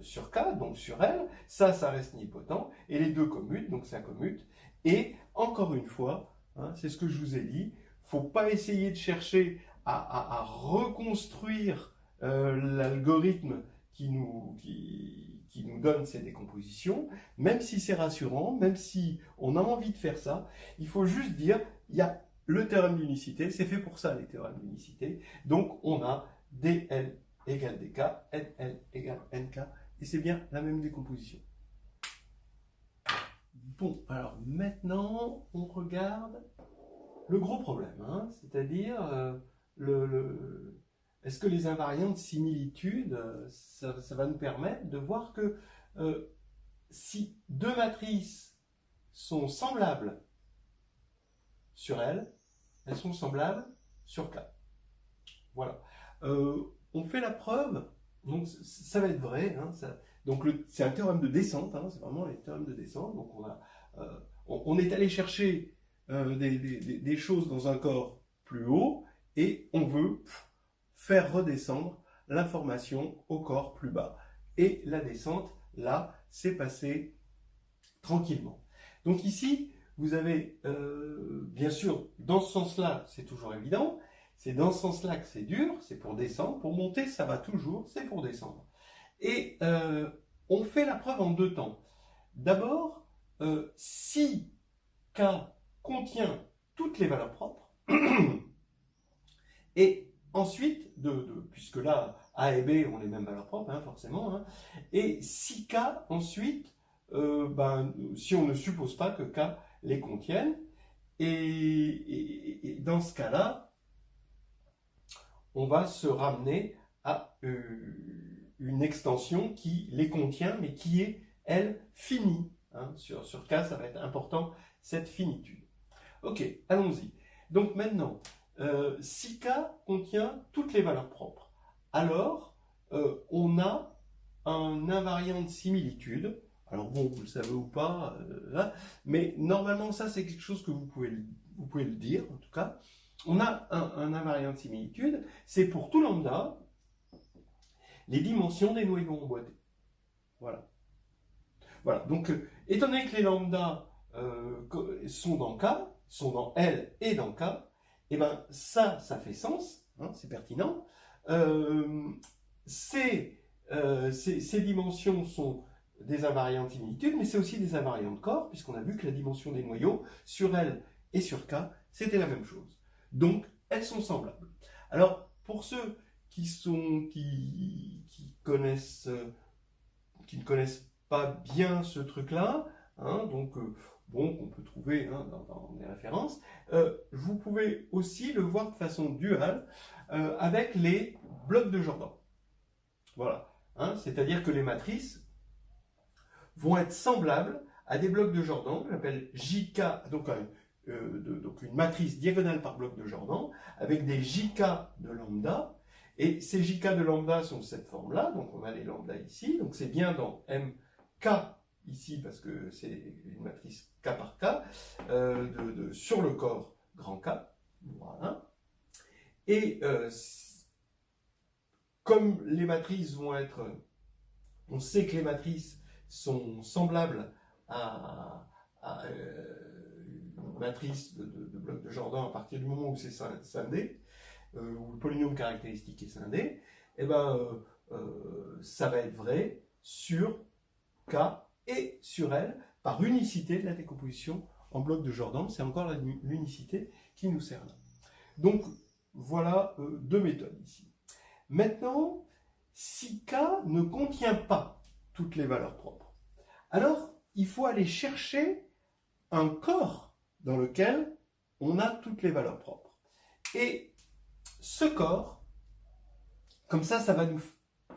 sur K, donc sur L. Ça reste nilpotent. Et les deux commutent, donc ça commute. Et, encore une fois, hein, c'est ce que je vous ai dit, il ne faut pas essayer de chercher à reconstruire l'algorithme qui nous donne ces décompositions, même si c'est rassurant, même si on a envie de faire ça, il faut juste dire, il y a le théorème d'unicité, c'est fait pour ça les théorèmes d'unicité, donc on a dl égale dk, nl égale nk, et c'est bien la même décomposition. Bon, alors maintenant, on regarde le gros problème, hein, c'est-à-dire est-ce que les invariants de similitude, ça va nous permettre de voir que si deux matrices sont semblables sur L, elles sont semblables sur K. Voilà. On fait la preuve, donc ça va être vrai. Hein, donc c'est un théorème de descente, hein, c'est vraiment les théorèmes de descente. Donc on est allé chercher des choses dans un corps plus haut et on veut faire redescendre l'information au corps plus bas. Et la descente, là, s'est passée tranquillement. Donc ici, vous avez, bien sûr, dans ce sens-là, c'est toujours évident, c'est dans ce sens-là que c'est dur, c'est pour descendre. Pour monter, ça va toujours, c'est pour descendre. Et on fait la preuve en deux temps. D'abord, si K contient toutes les valeurs propres, et ensuite, puisque là, A et B ont les mêmes valeurs propres, hein, forcément, hein, et si K, ensuite, si on ne suppose pas que K les contienne, et dans ce cas-là, on va se ramener à une extension qui les contient, mais qui est, elle, finie. Hein. Sur K, ça va être important, cette finitude. Ok, allons-y. Donc maintenant, si K contient toutes les valeurs propres, alors on a un invariant de similitude. Alors bon, vous le savez ou pas, mais normalement ça c'est quelque chose que vous pouvez le dire en tout cas. On a un invariant de similitude, c'est pour tout lambda les dimensions des noyaux emboîtés. Voilà. Voilà. Donc étant donné que les lambda sont dans K, sont dans L et dans K, et ben ça fait sens, hein, c'est pertinent. Ces dimensions sont des invariants de similitude, mais c'est aussi des invariants de corps, puisqu'on a vu que la dimension des noyaux sur L et sur K, c'était la même chose. Donc, elles sont semblables. Alors, pour ceux qui ne connaissent pas bien ce truc-là, hein, donc qu'on peut trouver hein, dans des références, vous pouvez aussi le voir de façon duale avec les blocs de Jordan. Voilà. Hein, c'est-à-dire que les matrices vont être semblables à des blocs de Jordan, que j'appelle JK, donc une matrice diagonale par bloc de Jordan, avec des JK de lambda, et ces JK de lambda sont de cette forme-là, donc on a les lambda ici, donc c'est bien dans MK ici, parce que c'est une matrice K par K, sur le corps grand K, voilà. Et comme les matrices vont être, on sait que les matrices sont semblables à une matrice de bloc de Jordan à partir du moment où c'est scindé, où le polynôme caractéristique est scindé, et ça va être vrai sur K et sur L par unicité de la décomposition en bloc de Jordan. C'est encore l'unicité qui nous sert là. Donc voilà deux méthodes ici. Maintenant, si K ne contient pas toutes les valeurs propres, alors il faut aller chercher un corps dans lequel on a toutes les valeurs propres. Et ce corps, comme ça va nous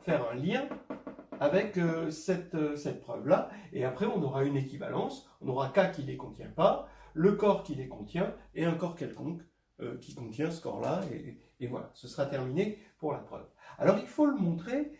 faire un lien avec cette preuve-là, et après on aura une équivalence, on aura K qui ne les contient pas, le corps qui les contient, et un corps quelconque qui contient ce corps-là, et voilà, ce sera terminé pour la preuve. Alors il faut le montrer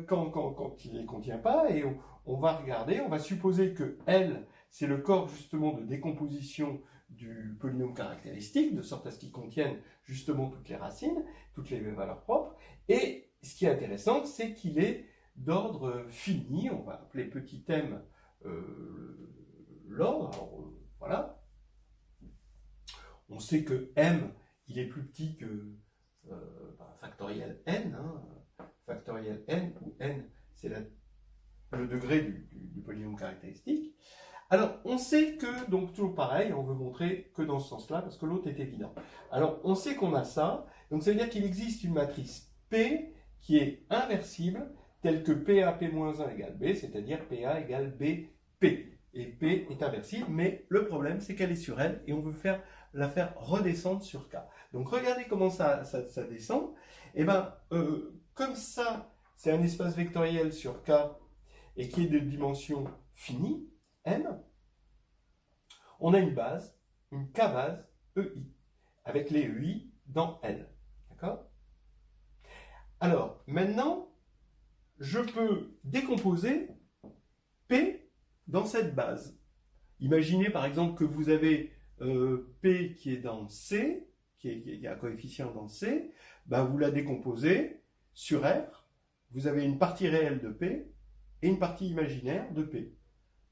quand il ne les contient pas, et on va regarder, on va supposer que L, c'est le corps justement de décomposition du polynôme caractéristique, de sorte à ce qu'il contienne justement toutes les racines, toutes les valeurs propres, et ce qui est intéressant, c'est qu'il est d'ordre fini, on va appeler petit m l'ordre, alors voilà. On sait que m, il est plus petit que factoriel n, hein, factoriel n, où n, c'est le degré du polynôme caractéristique. Alors, on sait que, donc toujours pareil, on veut montrer que dans ce sens-là, parce que l'autre est évident. Alors, on sait qu'on a ça, donc ça veut dire qu'il existe une matrice P qui est inversible, telle que PA-P-1 égale B, c'est-à-dire PA égale BP. Et P est inversible, mais le problème, c'est qu'elle est sur L, et on veut la faire redescendre sur K. Donc, regardez comment ça descend. Et comme ça, c'est un espace vectoriel sur K, et qui est de dimension finie, M, on a une base, une K-base EI, avec les EI dans L. D'accord? Alors, maintenant, je peux décomposer P dans cette base. Imaginez par exemple que vous avez P qui est dans C, qui a un coefficient dans C, ben vous la décomposez sur R, vous avez une partie réelle de P et une partie imaginaire de P.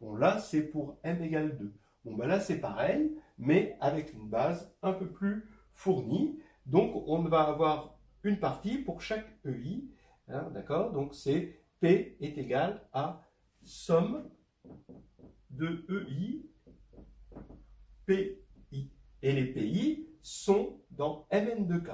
Bon, là, c'est pour M égale 2. Bon, ben là, c'est pareil, mais avec une base un peu plus fournie. Donc, on va avoir une partie pour chaque EI. Hein, d'accord? Donc, c'est P est égal à somme de EI, PI. Et les PI sont dans Mn de K.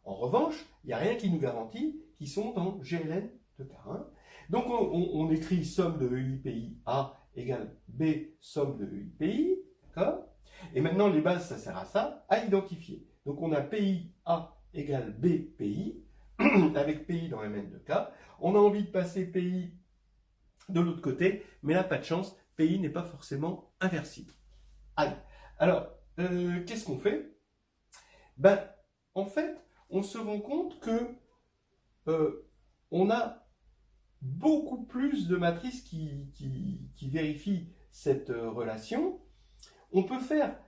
En revanche, il n'y a rien qui nous garantit qu'ils sont dans GLN de K. Hein. Donc, on écrit somme de EI, PI, A égale B, somme de EI, PI. D'accord? Et maintenant, les bases, ça sert à ça, à identifier. Donc, on a PI, A égale B, PI, avec PI dans Mn de K. On a envie de passer PI de l'autre côté, mais là, pas de chance, PI n'est pas forcément inversible. Aïe. Alors, qu'est-ce qu'on fait? Ben, en fait, on se rend compte que on a beaucoup plus de matrices qui vérifient cette relation. On peut faire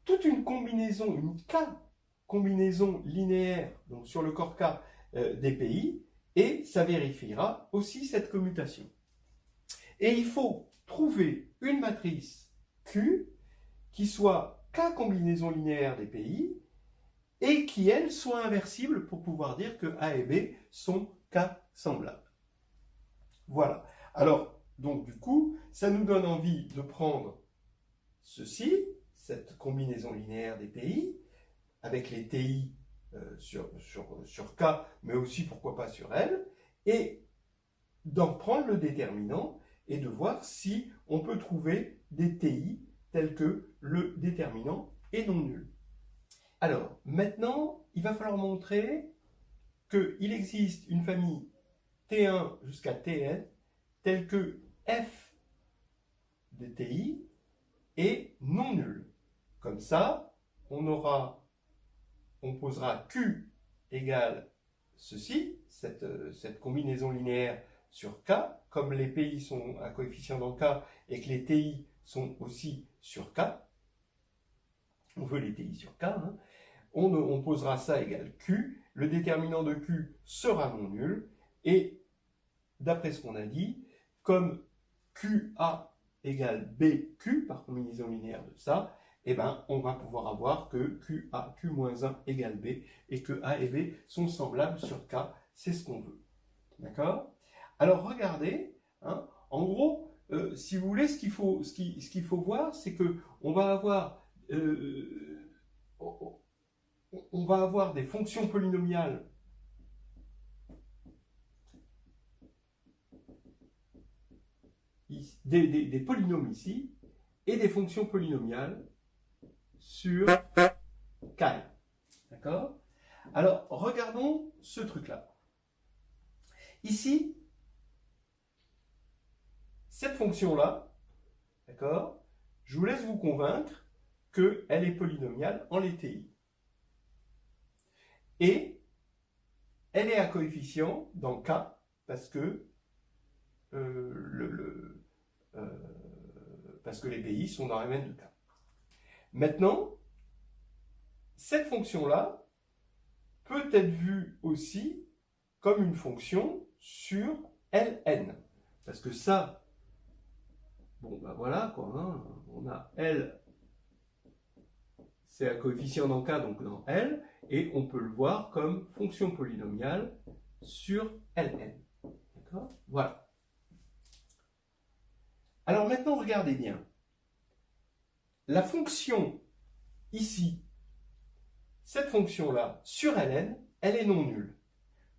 toute une combinaison, une K-combinaison linéaire, donc sur le corps K des PI, et ça vérifiera aussi cette commutation. Et il faut trouver une matrice Q qui soit K combinaison linéaire des PI et qui, elle, soit inversible pour pouvoir dire que A et B sont K semblables. Voilà. Alors, donc du coup, ça nous donne envie de prendre ceci, cette combinaison linéaire des PI, avec les TI sur K, mais aussi, pourquoi pas, sur L, et d'en prendre le déterminant et de voir si on peut trouver des TI tels que le déterminant est non nul. Alors, maintenant, il va falloir montrer qu'il existe une famille T1 jusqu'à Tn telle que F de TI est non nulle. Comme ça, on posera Q égale ceci, cette combinaison linéaire sur K, comme les PI sont à coefficient dans K et que les TI sont aussi sur K, on veut les TI sur K, hein, on posera ça égale Q, le déterminant de Q sera non nul, et d'après ce qu'on a dit, comme QA égale BQ, par combinaison linéaire de ça, eh ben, on va pouvoir avoir que QA, Q-1 égale B, et que A et B sont semblables sur K, c'est ce qu'on veut. D'accord? Alors regardez, hein, en gros, si vous voulez, ce qu'il faut voir, c'est que on va avoir des fonctions polynomiales des polynômes ici, et des fonctions polynomiales sur K. D'accord? Alors, regardons ce truc-là. Ici, cette fonction-là, d'accord, je vous laisse vous convaincre qu'elle est polynomiale en les TI. Et elle est à coefficient dans K, parce que les PI sont dans Mn de K. Maintenant, cette fonction-là peut être vue aussi comme une fonction sur Ln. Parce que ça, bon ben voilà quoi, hein, on a L, c'est un coefficient dans K, donc dans L, et on peut le voir comme fonction polynomiale sur Ln. D'accord? Voilà. Alors maintenant, regardez bien. La fonction ici, cette fonction-là, sur Ln, elle est non nulle.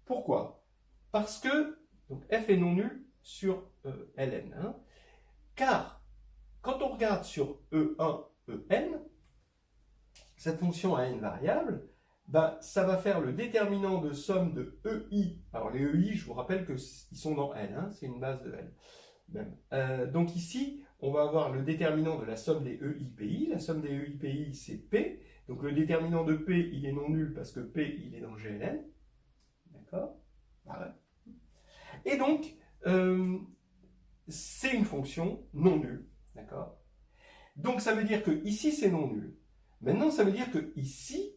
Pourquoi? Parce que donc f est non nul sur Ln. Hein, car quand on regarde sur E1, En, cette fonction à n variables, ben, ça va faire le déterminant de somme de EI. Alors les EI, je vous rappelle qu'ils sont dans L, hein, c'est une base de L. Même. Donc ici, on va avoir le déterminant de la somme des EIPI. La somme des EIPI, c'est P. Donc le déterminant de P, il est non nul parce que P, il est dans GLN. D'accord? Voilà. Et donc, c'est une fonction non nulle. D'accord? Donc ça veut dire que ici, c'est non nul. Maintenant, ça veut dire que ici,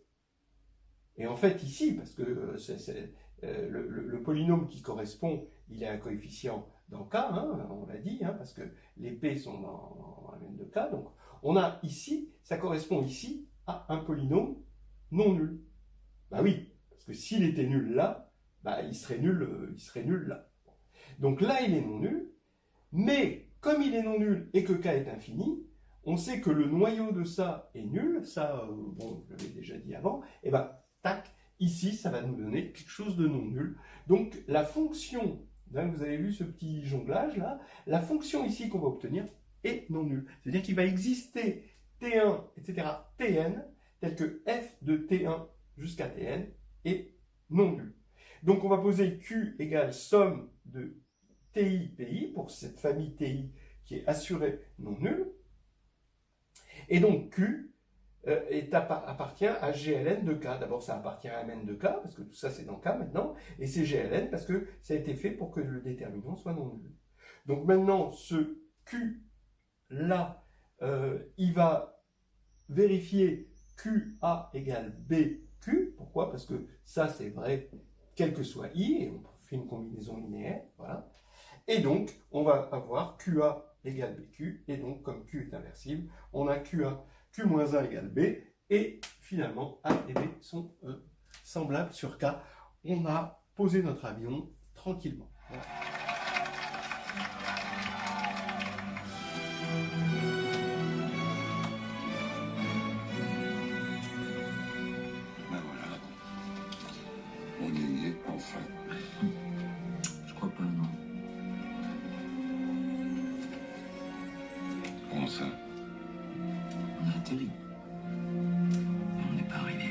et en fait ici, parce que le polynôme qui correspond, il est un coefficient dans K, hein, on l'a dit, hein, parce que les P sont dans la même de K, donc on a ici, ça correspond ici à un polynôme non nul. Bah oui, parce que s'il était nul là, bah il serait nul là. Donc là, il est non nul, mais comme il est non nul et que K est infini, on sait que le noyau de ça est nul, ça, bon, je l'avais déjà dit avant, et ben, tac, ici, ça va nous donner quelque chose de non nul. Donc, la fonction, hein, vous avez vu ce petit jonglage là, la fonction ici qu'on va obtenir est non nulle. C'est-à-dire qu'il va exister T1, etc., Tn, tel que f de T1 jusqu'à Tn est non nul. Donc, on va poser Q égale somme de TI, PI, pour cette famille TI qui est assurée non nulle. Et donc Q appartient à GLN de K. D'abord, ça appartient à Mn de K, parce que tout ça c'est dans K maintenant, et c'est GLN parce que ça a été fait pour que le déterminant soit non nul. Donc maintenant, ce Q là, il va vérifier QA égale BQ. Pourquoi? Parce que ça c'est vrai, quel que soit I, et on fait une combinaison linéaire, voilà. Et donc, on va avoir QA égale BQ, et donc, comme Q est inversible, on a QA, Q-1 égale B, et finalement, A et B sont semblables sur K. On a posé notre avion tranquillement. Voilà. Ben voilà. On y est, enfin. Je crois pas, non. Comment ça? On a atterri. Mais on n'est pas arrivé.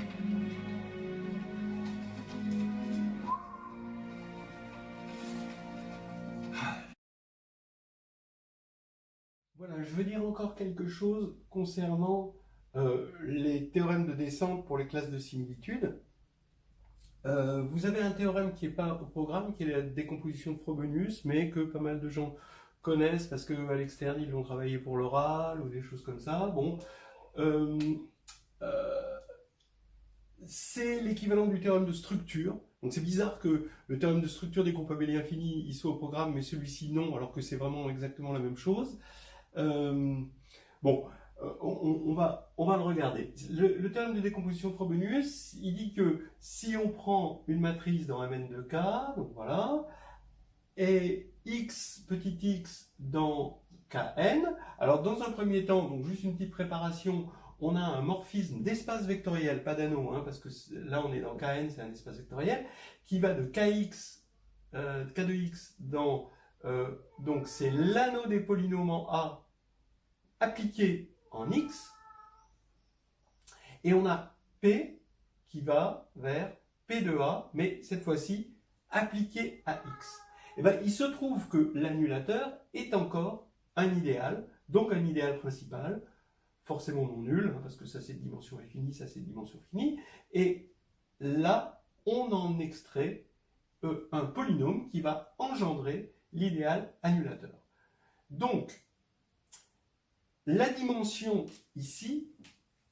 Voilà, je veux dire encore quelque chose concernant les théorèmes de descente pour les classes de similitude. Vous avez un théorème qui n'est pas au programme, qui est la décomposition de Frobenius, mais que pas mal de gens connaissent parce qu'à l'externe, ils l'ont travaillé pour l'oral ou des choses comme ça. Bon, c'est l'équivalent du théorème de structure. Donc c'est bizarre que le théorème de structure des groupes abéliens finis il soit au programme, mais celui-ci non, alors que c'est vraiment exactement la même chose. Bon, on va le regarder. Le théorème de décomposition de Frobenius, il dit que si on prend une matrice dans Mn de K, donc voilà, et x petit x dans Kn, alors dans un premier temps, donc juste une petite préparation, on a un morphisme d'espace vectoriel, pas d'anneau, hein, parce que là on est dans Kn, c'est un espace vectoriel, qui va de Kx, K de x dans, donc c'est l'anneau des polynômes en A appliqué en x, et on a P qui va vers P de A, mais cette fois-ci appliqué à x. Et bien, il se trouve que l'annulateur est encore un idéal, donc un idéal principal, forcément non nul, hein, parce que ça c'est de dimension infinie, ça c'est de dimension finie, et là, on en extrait un polynôme qui va engendrer l'idéal annulateur. Donc, la dimension ici,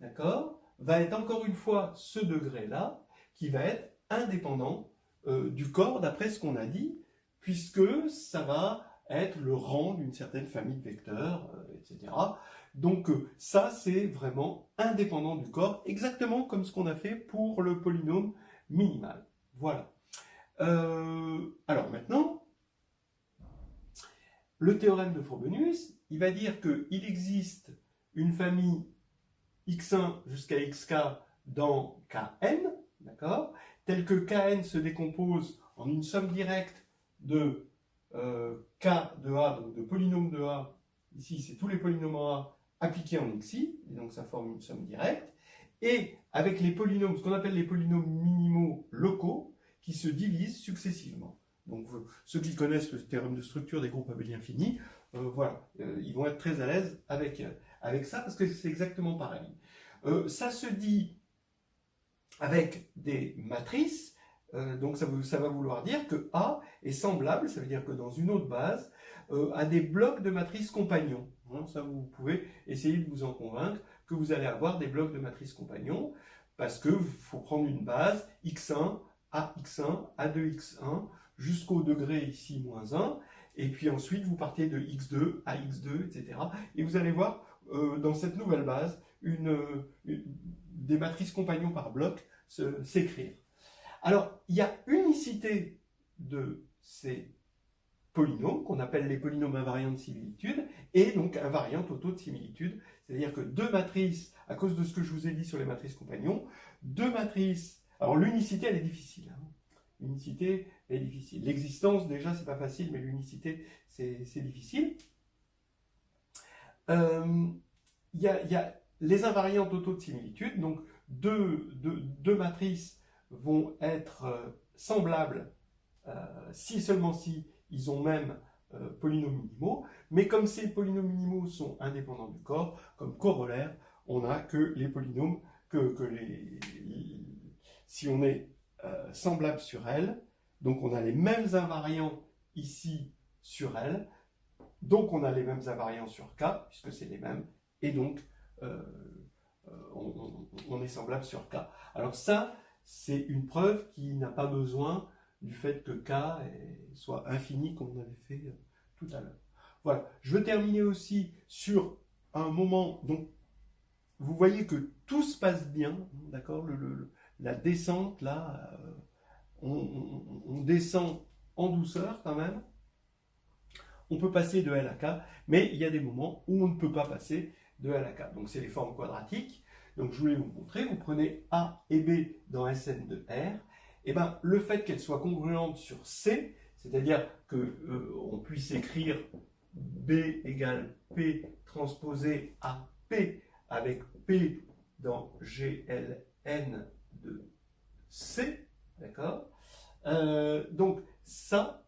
d'accord, va être encore une fois ce degré-là, qui va être indépendant du corps, d'après ce qu'on a dit, puisque ça va être le rang d'une certaine famille de vecteurs, etc. Donc ça, c'est vraiment indépendant du corps, exactement comme ce qu'on a fait pour le polynôme minimal. Voilà. Alors maintenant, le théorème de Frobenius, il va dire qu'il existe une famille x1 jusqu'à xk dans Kn, d'accord, telle que Kn se décompose en une somme directe de K de A, donc de polynômes de A, ici c'est tous les polynômes en A appliqués en xi, et donc ça forme une somme directe, et avec les polynômes, ce qu'on appelle les polynômes minimaux locaux, qui se divisent successivement. Donc ceux qui connaissent le théorème de structure des groupes abéliens finis, voilà, ils vont être très à l'aise avec ça parce que c'est exactement pareil. Ça se dit avec des matrices, donc ça va vouloir dire que A est semblable, ça veut dire que dans une autre base, à des blocs de matrices compagnons. Hein, ça, vous pouvez essayer de vous en convaincre que vous allez avoir des blocs de matrices compagnons, parce qu'il faut prendre une base x1, ax1, a2x1, jusqu'au degré ici moins 1, et puis ensuite vous partez de x2, ax2, etc. Et vous allez voir dans cette nouvelle base des matrices compagnons par bloc s'écrire. Alors, il y a unicité de ces polynômes, qu'on appelle les polynômes invariants de similitude, et donc invariants totaux de similitude, c'est-à-dire que deux matrices, à cause de ce que je vous ai dit sur les matrices compagnons, deux matrices, alors l'unicité elle est difficile, hein. L'unicité est difficile. L'existence déjà c'est pas facile, mais l'unicité c'est difficile. Il y a les invariants totaux de similitude, donc deux matrices vont être semblables si seulement si ils ont même polynômes minimaux, mais comme ces polynômes minimaux sont indépendants du corps, comme corollaire, on n'a que les polynômes, si on est semblable sur L, donc on a les mêmes invariants ici sur L, donc on a les mêmes invariants sur K, puisque c'est les mêmes, et donc on est semblable sur K. Alors ça, c'est une preuve qui n'a pas besoin du fait que K soit infini comme on avait fait tout à l'heure. Voilà, je veux terminer aussi sur un moment, donc vous voyez que tout se passe bien, d'accord, la descente là, on descend en douceur quand même, on peut passer de L à K, mais il y a des moments où on ne peut pas passer de L à K, donc c'est les formes quadratiques. Donc je voulais vous montrer, vous prenez A et B dans Sn de R, et ben le fait qu'elles soient congruentes sur C, c'est-à-dire qu'on puisse écrire B égale P transposé à P avec P dans GLN de C, d'accord, donc ça,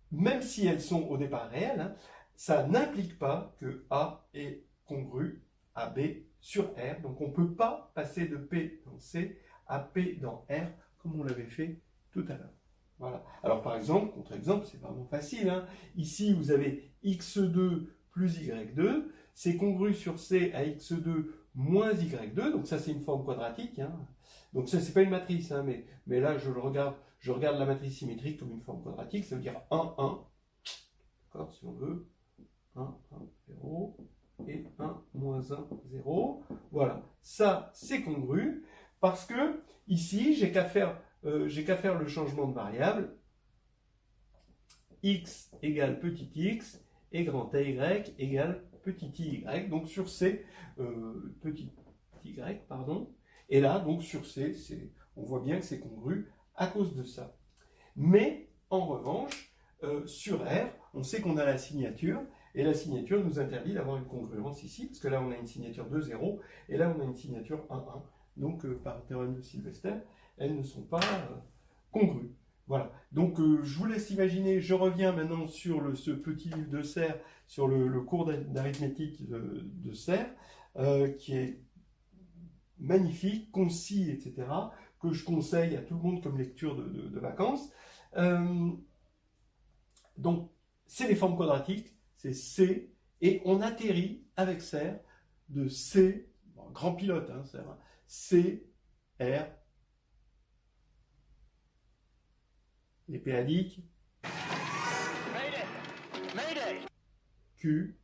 même si elles sont au départ réelles, hein, ça n'implique pas que A est congru à B sur R. Donc on ne peut pas passer de P dans C à P dans R comme on l'avait fait tout à l'heure. Voilà. Alors par exemple, contre-exemple, c'est vraiment facile, hein. Ici, vous avez x2 plus y2, c'est congru sur C à x2 moins y2, donc ça c'est une forme quadratique, hein. Donc ça c'est pas une matrice, hein, mais là je regarde la matrice symétrique comme une forme quadratique, ça veut dire 1, 1, d'accord, si on veut, 1, 1, 0, et 1, moins 1, 0. Voilà, ça c'est congru, parce que ici, j'ai qu'à faire le changement de variable, x égale petit x, et grand y égale petit y, donc sur C, petit y, pardon, et là, donc sur C, on voit bien que c'est congru à cause de ça. Mais, en revanche, sur R, on sait qu'on a la signature, et la signature nous interdit d'avoir une congruence ici, parce que là on a une signature 2, 0, et là on a une signature 1, 1. Donc par le théorème de Sylvester, elles ne sont pas congrues. Voilà, donc je vous laisse imaginer, je reviens maintenant sur ce petit livre de Serre, sur le cours d'arithmétique de Serre, qui est magnifique, concis, etc., que je conseille à tout le monde comme lecture de vacances. Donc, c'est les formes quadratiques, c'est C, et on atterrit avec Serre de C, bon, grand pilote, hein, Serre, C, R, les péadiques, Q,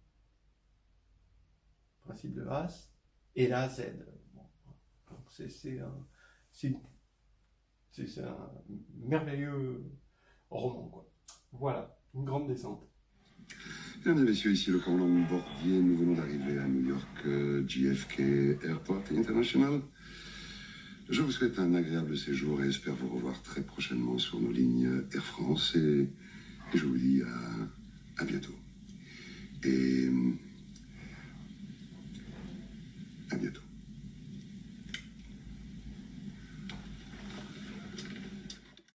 principe de Haas, et là Z. Bon, c'est un merveilleux roman, quoi. Voilà, une grande descente. Mesdames et messieurs, ici le commandant Bordier, nous venons d'arriver à New York JFK Airport International. Je vous souhaite un agréable séjour et espère vous revoir très prochainement sur nos lignes Air France et je vous dis à bientôt. Et